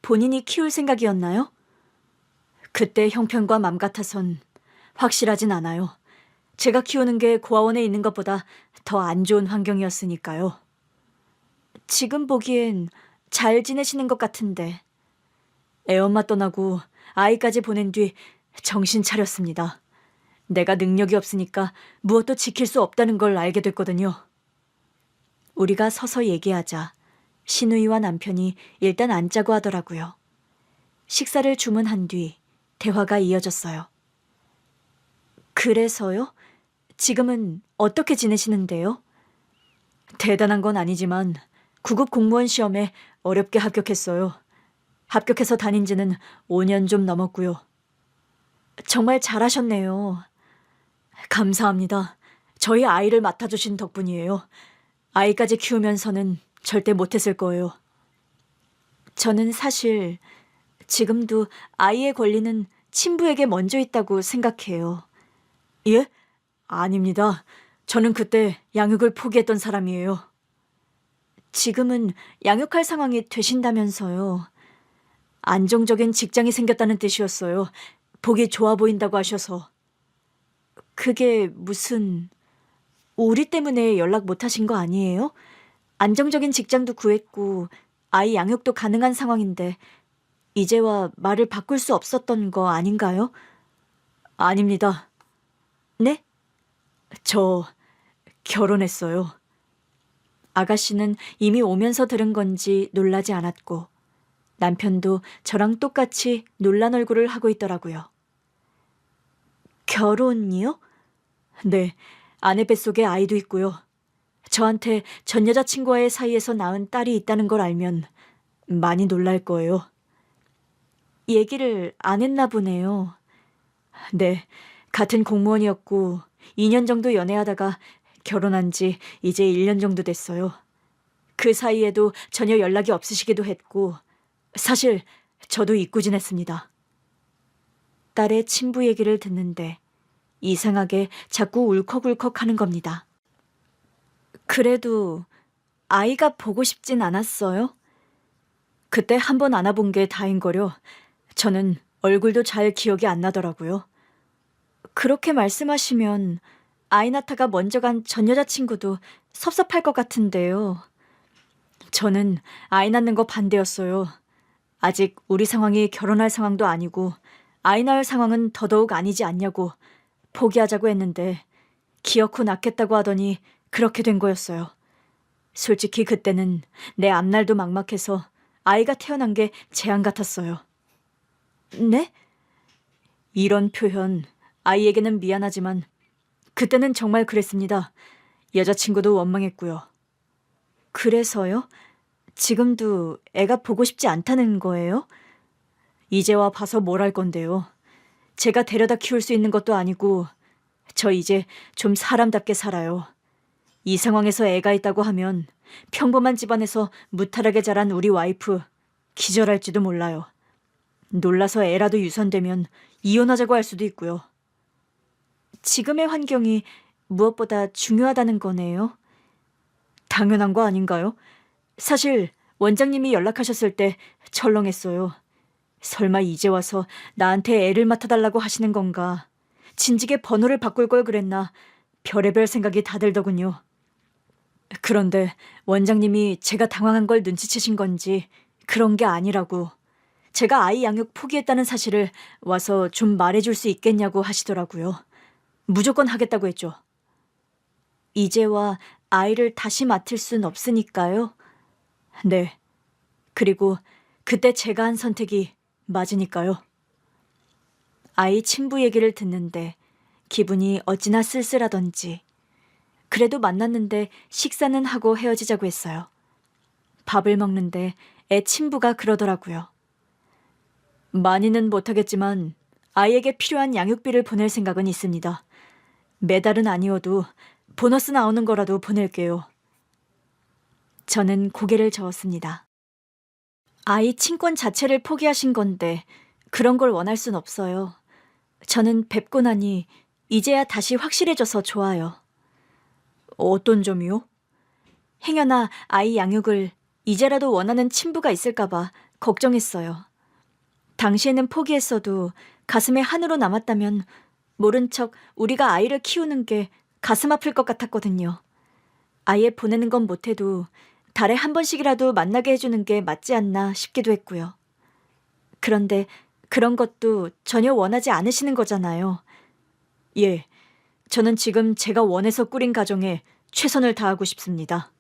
본인이 키울 생각이었나요? 그때 형편과 맘 같아선 확실하진 않아요. 제가 키우는 게 고아원에 있는 것보다 더 안 좋은 환경이었으니까요. 지금 보기엔 잘 지내시는 것 같은데. 애엄마 떠나고 아이까지 보낸 뒤 정신 차렸습니다. 내가 능력이 없으니까 무엇도 지킬 수 없다는 걸 알게 됐거든요. 우리가 서서 얘기하자 신우이와 남편이 일단 앉자고 하더라고요. 식사를 주문한 뒤 대화가 이어졌어요. 그래서요? 지금은 어떻게 지내시는데요? 대단한 건 아니지만 9급 공무원 시험에 어렵게 합격했어요. 합격해서 다닌 지는 5년 좀 넘었고요. 정말 잘하셨네요. 감사합니다. 저희 아이를 맡아주신 덕분이에요. 아이까지 키우면서는 절대 못했을 거예요. 저는 사실 지금도 아이의 권리는 친부에게 먼저 있다고 생각해요. 예? 아닙니다. 저는 그때 양육을 포기했던 사람이에요. 지금은 양육할 상황이 되신다면서요. 안정적인 직장이 생겼다는 뜻이었어요. 보기 좋아 보인다고 하셔서. 그게 무슨... 우리 때문에 연락 못 하신 거 아니에요? 안정적인 직장도 구했고 아이 양육도 가능한 상황인데 이제와 말을 바꿀 수 없었던 거 아닌가요? 아닙니다. 네? 저 결혼했어요. 아가씨는 이미 오면서 들은 건지 놀라지 않았고 남편도 저랑 똑같이 놀란 얼굴을 하고 있더라고요. 결혼이요? 네, 아내 뱃속에 아이도 있고요. 저한테 전 여자친구와의 사이에서 낳은 딸이 있다는 걸 알면 많이 놀랄 거예요. 얘기를 안 했나 보네요. 네, 같은 공무원이었고 2년 정도 연애하다가 결혼한 지 이제 1년 정도 됐어요. 그 사이에도 전혀 연락이 없으시기도 했고 사실 저도 잊고 지냈습니다. 딸의 친부 얘기를 듣는데 이상하게 자꾸 울컥울컥 하는 겁니다. 그래도 아이가 보고 싶진 않았어요? 그때 한 번 안아본 게 다행거려 저는 얼굴도 잘 기억이 안 나더라고요. 그렇게 말씀하시면 아이 낳다가 먼저 간 전 여자친구도 섭섭할 것 같은데요. 저는 아이 낳는 거 반대였어요. 아직 우리 상황이 결혼할 상황도 아니고 아이 낳을 상황은 더더욱 아니지 않냐고 포기하자고 했는데 기어코 낳겠다고 하더니 그렇게 된 거였어요. 솔직히 그때는 내 앞날도 막막해서 아이가 태어난 게 재앙 같았어요. 네? 이런 표현 아이에게는 미안하지만 그때는 정말 그랬습니다. 여자친구도 원망했고요. 그래서요? 지금도 애가 보고 싶지 않다는 거예요? 이제와 봐서 뭘 할 건데요. 제가 데려다 키울 수 있는 것도 아니고 저 이제 좀 사람답게 살아요. 이 상황에서 애가 있다고 하면 평범한 집안에서 무탈하게 자란 우리 와이프 기절할지도 몰라요. 놀라서 애라도 유산되면 이혼하자고 할 수도 있고요. 지금의 환경이 무엇보다 중요하다는 거네요. 당연한 거 아닌가요? 사실 원장님이 연락하셨을 때 철렁했어요. 설마 이제 와서 나한테 애를 맡아달라고 하시는 건가? 진즉에 번호를 바꿀 걸 그랬나? 별의별 생각이 다 들더군요. 그런데 원장님이 제가 당황한 걸 눈치채신 건지 그런 게 아니라고, 제가 아이 양육 포기했다는 사실을 와서 좀 말해줄 수 있겠냐고 하시더라고요. 무조건 하겠다고 했죠. 이제와 아이를 다시 맡을 순 없으니까요. 네. 그리고 그때 제가 한 선택이 맞으니까요. 아이 친부 얘기를 듣는데 기분이 어찌나 쓸쓸하던지. 그래도 만났는데 식사는 하고 헤어지자고 했어요. 밥을 먹는데 애 친부가 그러더라고요. 많이는 못하겠지만 아이에게 필요한 양육비를 보낼 생각은 있습니다. 매달은 아니어도 보너스 나오는 거라도 보낼게요. 저는 고개를 저었습니다. 아이 친권 자체를 포기하신 건데 그런 걸 원할 순 없어요. 저는 뵙고 나니 이제야 다시 확실해져서 좋아요. 어떤 점이요? 행여나 아이 양육을 이제라도 원하는 친부가 있을까봐 걱정했어요. 당시에는 포기했어도 가슴에 한으로 남았다면 모른 척 우리가 아이를 키우는 게 가슴 아플 것 같았거든요. 아예 보내는 건 못해도 달에 한 번씩이라도 만나게 해주는 게 맞지 않나 싶기도 했고요. 그런데 그런 것도 전혀 원하지 않으시는 거잖아요. 예, 저는 지금 제가 원해서 꾸린 가정에 최선을 다하고 싶습니다.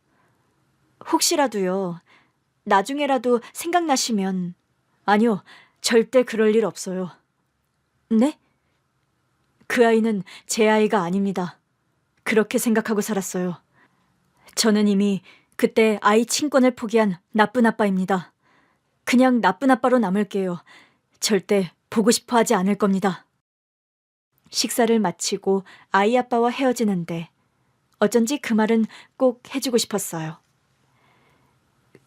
혹시라도요, 나중에라도 생각나시면, 아니요, 절대 그럴 일 없어요. 네? 그 아이는 제 아이가 아닙니다. 그렇게 생각하고 살았어요. 저는 이미 그때 아이 친권을 포기한 나쁜 아빠입니다. 그냥 나쁜 아빠로 남을게요. 절대 보고 싶어 하지 않을 겁니다. 식사를 마치고 아이 아빠와 헤어지는데 어쩐지 그 말은 꼭 해주고 싶었어요.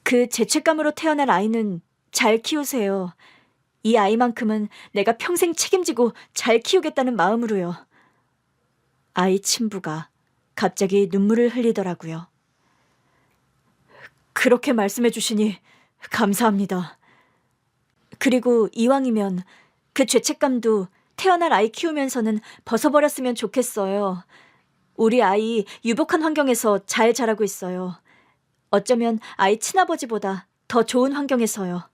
그 죄책감으로 태어날 아이는 잘 키우세요. 이 아이만큼은 내가 평생 책임지고 잘 키우겠다는 마음으로요. 아이 친부가 갑자기 눈물을 흘리더라고요. 그렇게 말씀해 주시니 감사합니다. 그리고 이왕이면 그 죄책감도 태어날 아이 키우면서는 벗어버렸으면 좋겠어요. 우리 아이 유복한 환경에서 잘 자라고 있어요. 어쩌면 아이 친아버지보다 더 좋은 환경에서요.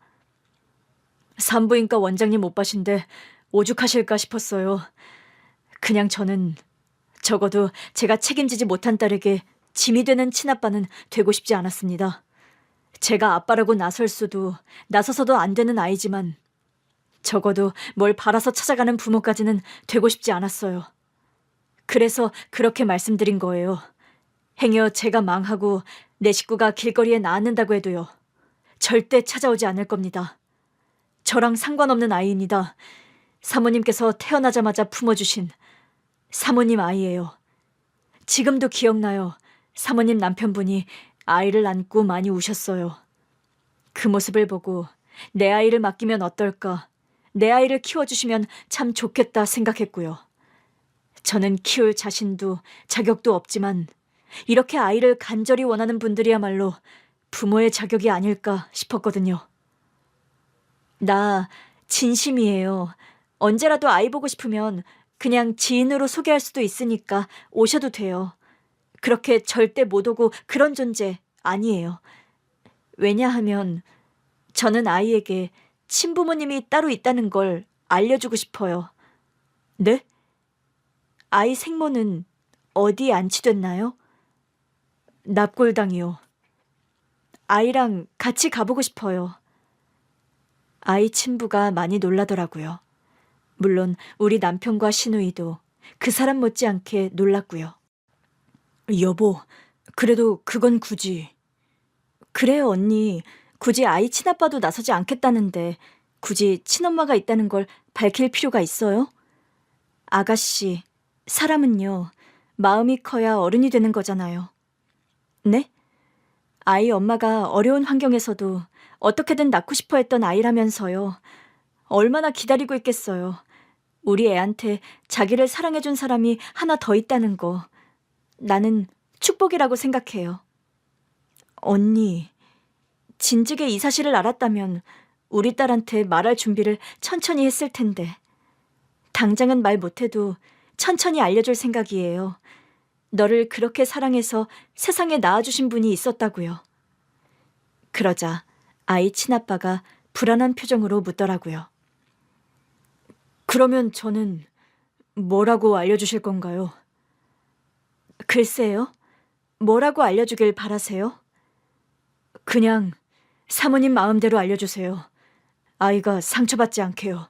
산부인과 원장님 오빠신데 오죽하실까 싶었어요. 그냥 저는 적어도 제가 책임지지 못한 딸에게 짐이 되는 친아빠는 되고 싶지 않았습니다. 제가 아빠라고 나서서도 안 되는 아이지만 적어도 뭘 바라서 찾아가는 부모까지는 되고 싶지 않았어요. 그래서 그렇게 말씀드린 거예요. 행여 제가 망하고 내 식구가 길거리에 나앉는다고 해도요. 절대 찾아오지 않을 겁니다. 저랑 상관없는 아이입니다. 사모님께서 태어나자마자 품어주신 사모님 아이예요. 지금도 기억나요. 사모님 남편분이 아이를 안고 많이 우셨어요. 그 모습을 보고 내 아이를 맡기면 어떨까, 내 아이를 키워주시면 참 좋겠다 생각했고요. 저는 키울 자신도 자격도 없지만 이렇게 아이를 간절히 원하는 분들이야말로 부모의 자격이 아닐까 싶었거든요. 나 진심이에요. 언제라도 아이 보고 싶으면 그냥 지인으로 소개할 수도 있으니까 오셔도 돼요. 그렇게 절대 못 오고 그런 존재 아니에요. 왜냐하면 저는 아이에게 친부모님이 따로 있다는 걸 알려주고 싶어요. 네? 아이 생모는 어디에 안치됐나요? 납골당이요. 아이랑 같이 가보고 싶어요. 아이 친부가 많이 놀라더라고요. 물론 우리 남편과 시누이도 그 사람 못지않게 놀랐고요. 여보, 그래도 그건 굳이. 그래요, 언니. 굳이 아이 친아빠도 나서지 않겠다는데 굳이 친엄마가 있다는 걸 밝힐 필요가 있어요? 아가씨, 사람은요, 마음이 커야 어른이 되는 거잖아요. 네? 아이 엄마가 어려운 환경에서도 어떻게든 낳고 싶어 했던 아이라면서요. 얼마나 기다리고 있겠어요. 우리 애한테 자기를 사랑해준 사람이 하나 더 있다는 거. 나는 축복이라고 생각해요. 언니, 진즉에 이 사실을 알았다면 우리 딸한테 말할 준비를 천천히 했을 텐데. 당장은 말 못해도 천천히 알려줄 생각이에요. 너를 그렇게 사랑해서 세상에 낳아주신 분이 있었다고요. 그러자 아이 친아빠가 불안한 표정으로 묻더라고요. 그러면 저는 뭐라고 알려주실 건가요? 글쎄요. 뭐라고 알려주길 바라세요? 그냥 사모님 마음대로 알려주세요. 아이가 상처받지 않게요.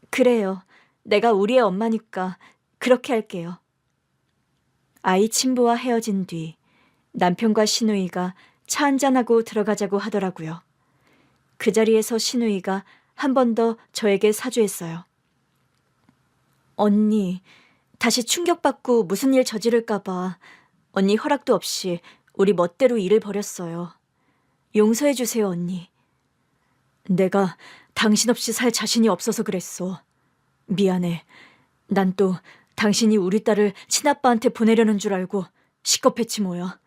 그래요. 내가 우리의 엄마니까 그렇게 할게요. 아이 친부와 헤어진 뒤 남편과 시누이가 차 한잔하고 들어가자고 하더라고요. 그 자리에서 시누이가 한 번 더 저에게 사주했어요. 언니, 다시 충격받고 무슨 일 저지를까봐 언니 허락도 없이 우리 멋대로 일을 벌였어요. 용서해주세요, 언니. 내가 당신 없이 살 자신이 없어서 그랬어. 미안해. 난 또 당신이 우리 딸을 친아빠한테 보내려는 줄 알고 시겁했지 뭐야.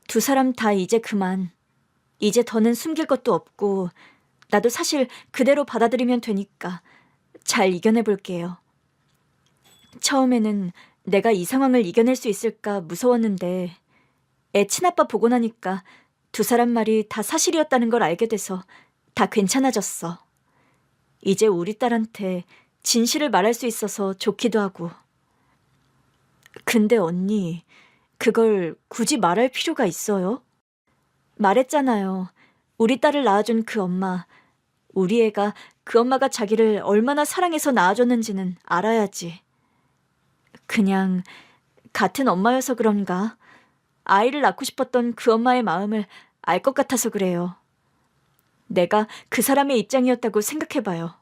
두 사람 다 이제 그만. 이제 더는 숨길 것도 없고 나도 사실 그대로 받아들이면 되니까 잘 이겨내볼게요. 처음에는 내가 이 상황을 이겨낼 수 있을까 무서웠는데 애 친아빠 보고 나니까 두 사람 말이 다 사실이었다는 걸 알게 돼서 다 괜찮아졌어. 이제 우리 딸한테 진실을 말할 수 있어서 좋기도 하고. 근데 언니, 그걸 굳이 말할 필요가 있어요? 말했잖아요. 우리 딸을 낳아준 그 엄마. 우리 애가 그 엄마가 자기를 얼마나 사랑해서 낳아줬는지는 알아야지. 그냥 같은 엄마여서 그런가? 아이를 낳고 싶었던 그 엄마의 마음을 알 것 같아서 그래요. 내가 그 사람의 입장이었다고 생각해봐요.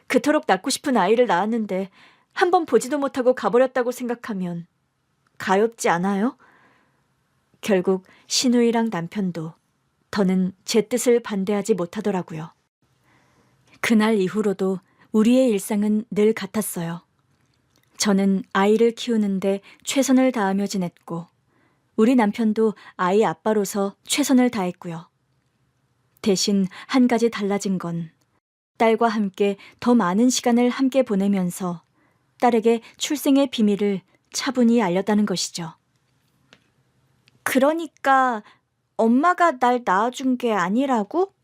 그토록 낳고 싶은 아이를 낳았는데 한 번 보지도 못하고 가버렸다고 생각하면 가엾지 않아요? 결국 시누이랑 남편도 더는 제 뜻을 반대하지 못하더라고요. 그날 이후로도 우리의 일상은 늘 같았어요. 저는 아이를 키우는데 최선을 다하며 지냈고 우리 남편도 아이 아빠로서 최선을 다했고요. 대신 한 가지 달라진 건 딸과 함께 더 많은 시간을 함께 보내면서 딸에게 출생의 비밀을 차분히 알렸다는 것이죠. 그러니까 엄마가 날 낳아준 게 아니라고?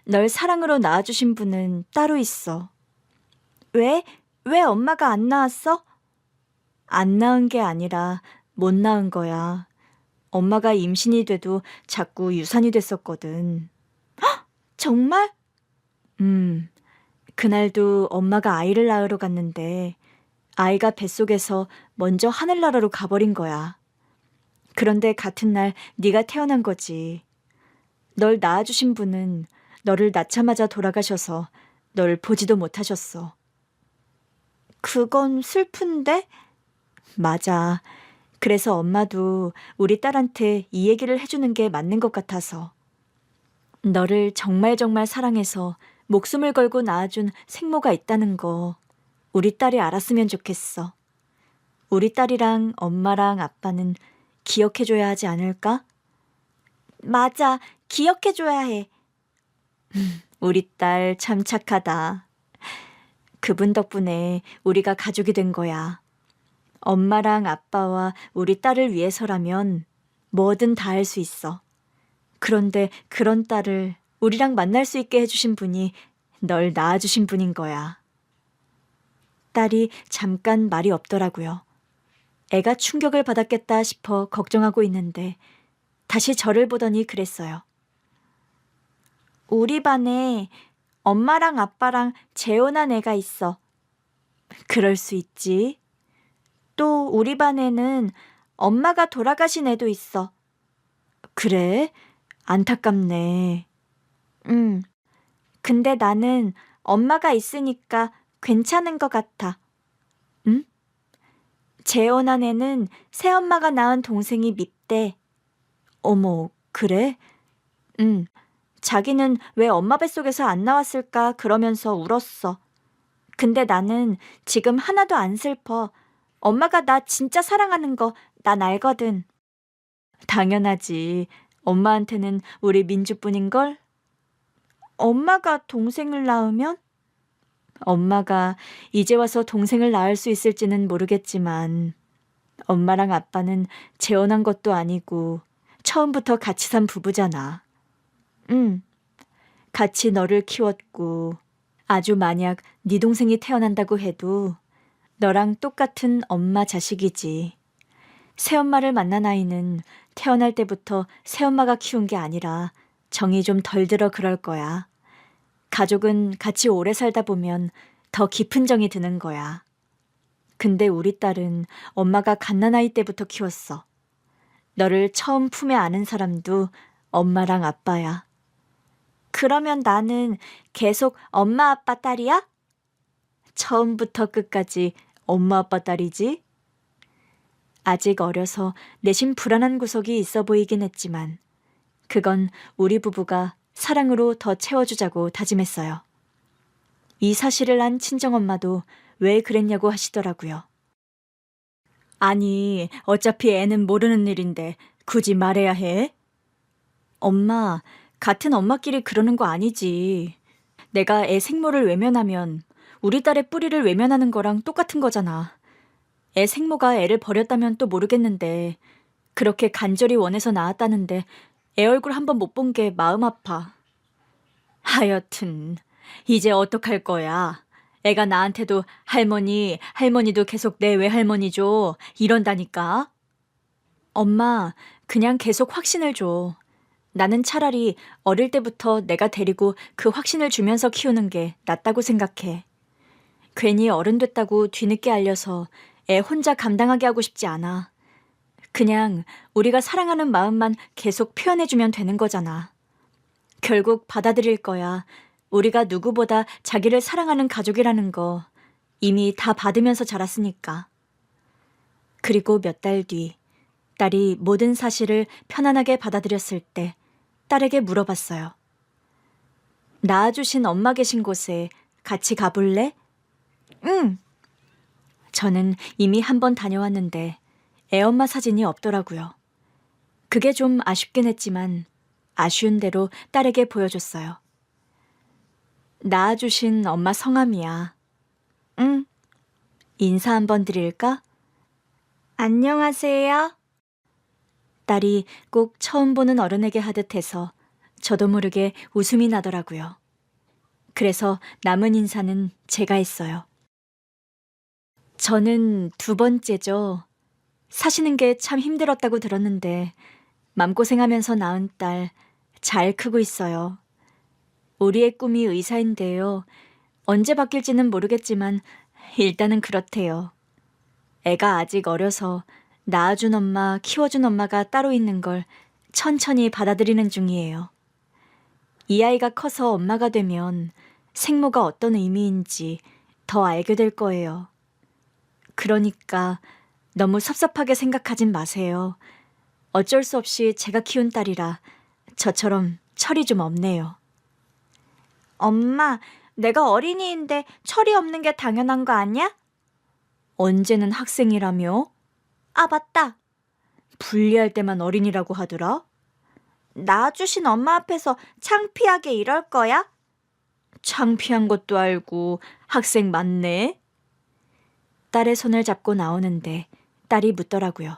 널 사랑으로 낳아주신 분은 따로 있어. 왜? 왜 엄마가 안 낳았어? 안 낳은 게 아니라 못 낳은 거야. 엄마가 임신이 돼도 자꾸 유산이 됐었거든. 헉! 정말? 그날도 엄마가 아이를 낳으러 갔는데 아이가 뱃속에서 먼저 하늘나라로 가버린 거야. 그런데 같은 날 네가 태어난 거지. 널 낳아주신 분은 너를 낳자마자 돌아가셔서 널 보지도 못하셨어. 그건 슬픈데? 맞아. 그래서 엄마도 우리 딸한테 이 얘기를 해주는 게 맞는 것 같아서. 너를 정말 정말 사랑해서 목숨을 걸고 낳아준 생모가 있다는 거 우리 딸이 알았으면 좋겠어. 우리 딸이랑 엄마랑 아빠는 기억해줘야 하지 않을까? 맞아. 기억해줘야 해. 우리 딸 참 착하다. 그분 덕분에 우리가 가족이 된 거야. 엄마랑 아빠와 우리 딸을 위해서라면 뭐든 다 할 수 있어. 그런데 그런 딸을 우리랑 만날 수 있게 해주신 분이 널 낳아주신 분인 거야. 딸이 잠깐 말이 없더라고요. 애가 충격을 받았겠다 싶어 걱정하고 있는데 다시 저를 보더니 그랬어요. 우리 반에 엄마랑 아빠랑 재혼한 애가 있어. 그럴 수 있지. 또 우리 반에는 엄마가 돌아가신 애도 있어. 그래? 안타깝네. 근데 나는 엄마가 있으니까 괜찮은 것 같아. 응? 재혼한 애는 새엄마가 낳은 동생이 밉대. 어머, 그래? 자기는 왜 엄마 뱃속에서 안 나왔을까 그러면서 울었어. 근데 나는 지금 하나도 안 슬퍼. 엄마가 나 진짜 사랑하는 거 난 알거든. 당연하지. 엄마한테는 우리 민주뿐인걸? 엄마가 동생을 낳으면? 엄마가 이제 와서 동생을 낳을 수 있을지는 모르겠지만 엄마랑 아빠는 재혼한 것도 아니고 처음부터 같이 산 부부잖아. 같이 너를 키웠고 아주 만약 네 동생이 태어난다고 해도 너랑 똑같은 엄마 자식이지. 새엄마를 만난 아이는 태어날 때부터 새엄마가 키운 게 아니라 정이 좀 덜 들어 그럴 거야. 가족은 같이 오래 살다 보면 더 깊은 정이 드는 거야. 근데 우리 딸은 엄마가 갓난아이 때부터 키웠어. 너를 처음 품에 안은 사람도 엄마랑 아빠야. 그러면 나는 계속 엄마 아빠 딸이야? 처음부터 끝까지 엄마 아빠 딸이지? 아직 어려서 내심 불안한 구석이 있어 보이긴 했지만 그건 우리 부부가 사랑으로 더 채워주자고 다짐했어요. 이 사실을 안 친정엄마도 왜 그랬냐고 하시더라고요. 아니, 어차피 애는 모르는 일인데 굳이 말해야 해? 엄마, 같은 엄마끼리 그러는 거 아니지. 내가 애 생모를 외면하면 우리 딸의 뿌리를 외면하는 거랑 똑같은 거잖아. 애 생모가 애를 버렸다면 또 모르겠는데 그렇게 간절히 원해서 낳았다는데 애 얼굴 한번 못 본 게 마음 아파. 하여튼 이제 어떡할 거야. 애가 나한테도 할머니, 할머니도 계속 내 외할머니죠. 이런다니까. 엄마, 그냥 계속 확신을 줘. 나는 차라리 어릴 때부터 내가 데리고 그 확신을 주면서 키우는 게 낫다고 생각해. 괜히 어른 됐다고 뒤늦게 알려서 애 혼자 감당하게 하고 싶지 않아. 그냥 우리가 사랑하는 마음만 계속 표현해주면 되는 거잖아. 결국 받아들일 거야. 우리가 누구보다 자기를 사랑하는 가족이라는 거 이미 다 받으면서 자랐으니까. 그리고 몇 달 뒤, 딸이 모든 사실을 편안하게 받아들였을 때 딸에게 물어봤어요. 낳아주신 엄마 계신 곳에 같이 가볼래? 응. 저는 이미 한 번 다녀왔는데 애엄마 사진이 없더라고요. 그게 좀 아쉽긴 했지만 아쉬운 대로 딸에게 보여줬어요. 낳아주신 엄마 성함이야. 응. 인사 한번 드릴까? 안녕하세요. 딸이 꼭 처음 보는 어른에게 하듯 해서 저도 모르게 웃음이 나더라고요. 그래서 남은 인사는 제가 했어요. 저는 두 번째죠. 사시는 게 참 힘들었다고 들었는데 맘고생하면서 낳은 딸 잘 크고 있어요. 우리의 꿈이 의사인데요. 언제 바뀔지는 모르겠지만 일단은 그렇대요. 애가 아직 어려서 낳아준 엄마, 키워준 엄마가 따로 있는 걸 천천히 받아들이는 중이에요. 이 아이가 커서 엄마가 되면 생모가 어떤 의미인지 더 알게 될 거예요. 그러니까 너무 섭섭하게 생각하진 마세요. 어쩔 수 없이 제가 키운 딸이라 저처럼 철이 좀 없네요. 엄마, 내가 어린이인데 철이 없는 게 당연한 거 아니야? 언제는 학생이라며? 아, 맞다. 분리할 때만 어린이라고 하더라. 낳아주신 엄마 앞에서 창피하게 이럴 거야? 창피한 것도 알고 학생 맞네. 딸의 손을 잡고 나오는데 딸이 묻더라고요.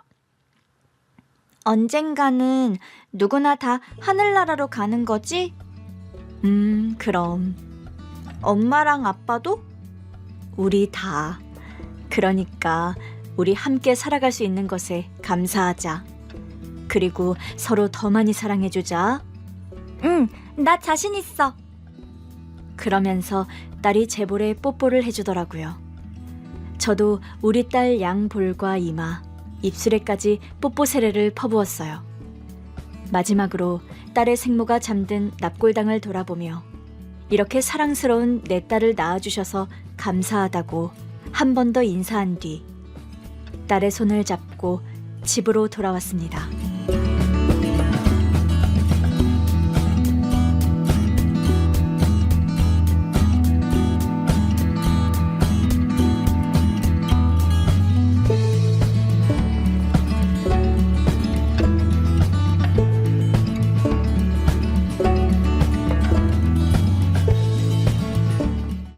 언젠가는 누구나 다 하늘나라로 가는 거지? 그럼. 엄마랑 아빠도? 우리 다. 그러니까 우리 함께 살아갈 수 있는 것에 감사하자. 그리고 서로 더 많이 사랑해주자. 응, 나 자신 있어. 그러면서 딸이 제 볼에 뽀뽀를 해주더라고요. 저도 우리 딸 양 볼과 이마, 입술에까지 뽀뽀 세례를 퍼부었어요. 마지막으로 딸의 생모가 잠든 납골당을 돌아보며 이렇게 사랑스러운 내 딸을 낳아주셔서 감사하다고 한 번 더 인사한 뒤 딸의 손을 잡고 집으로 돌아왔습니다.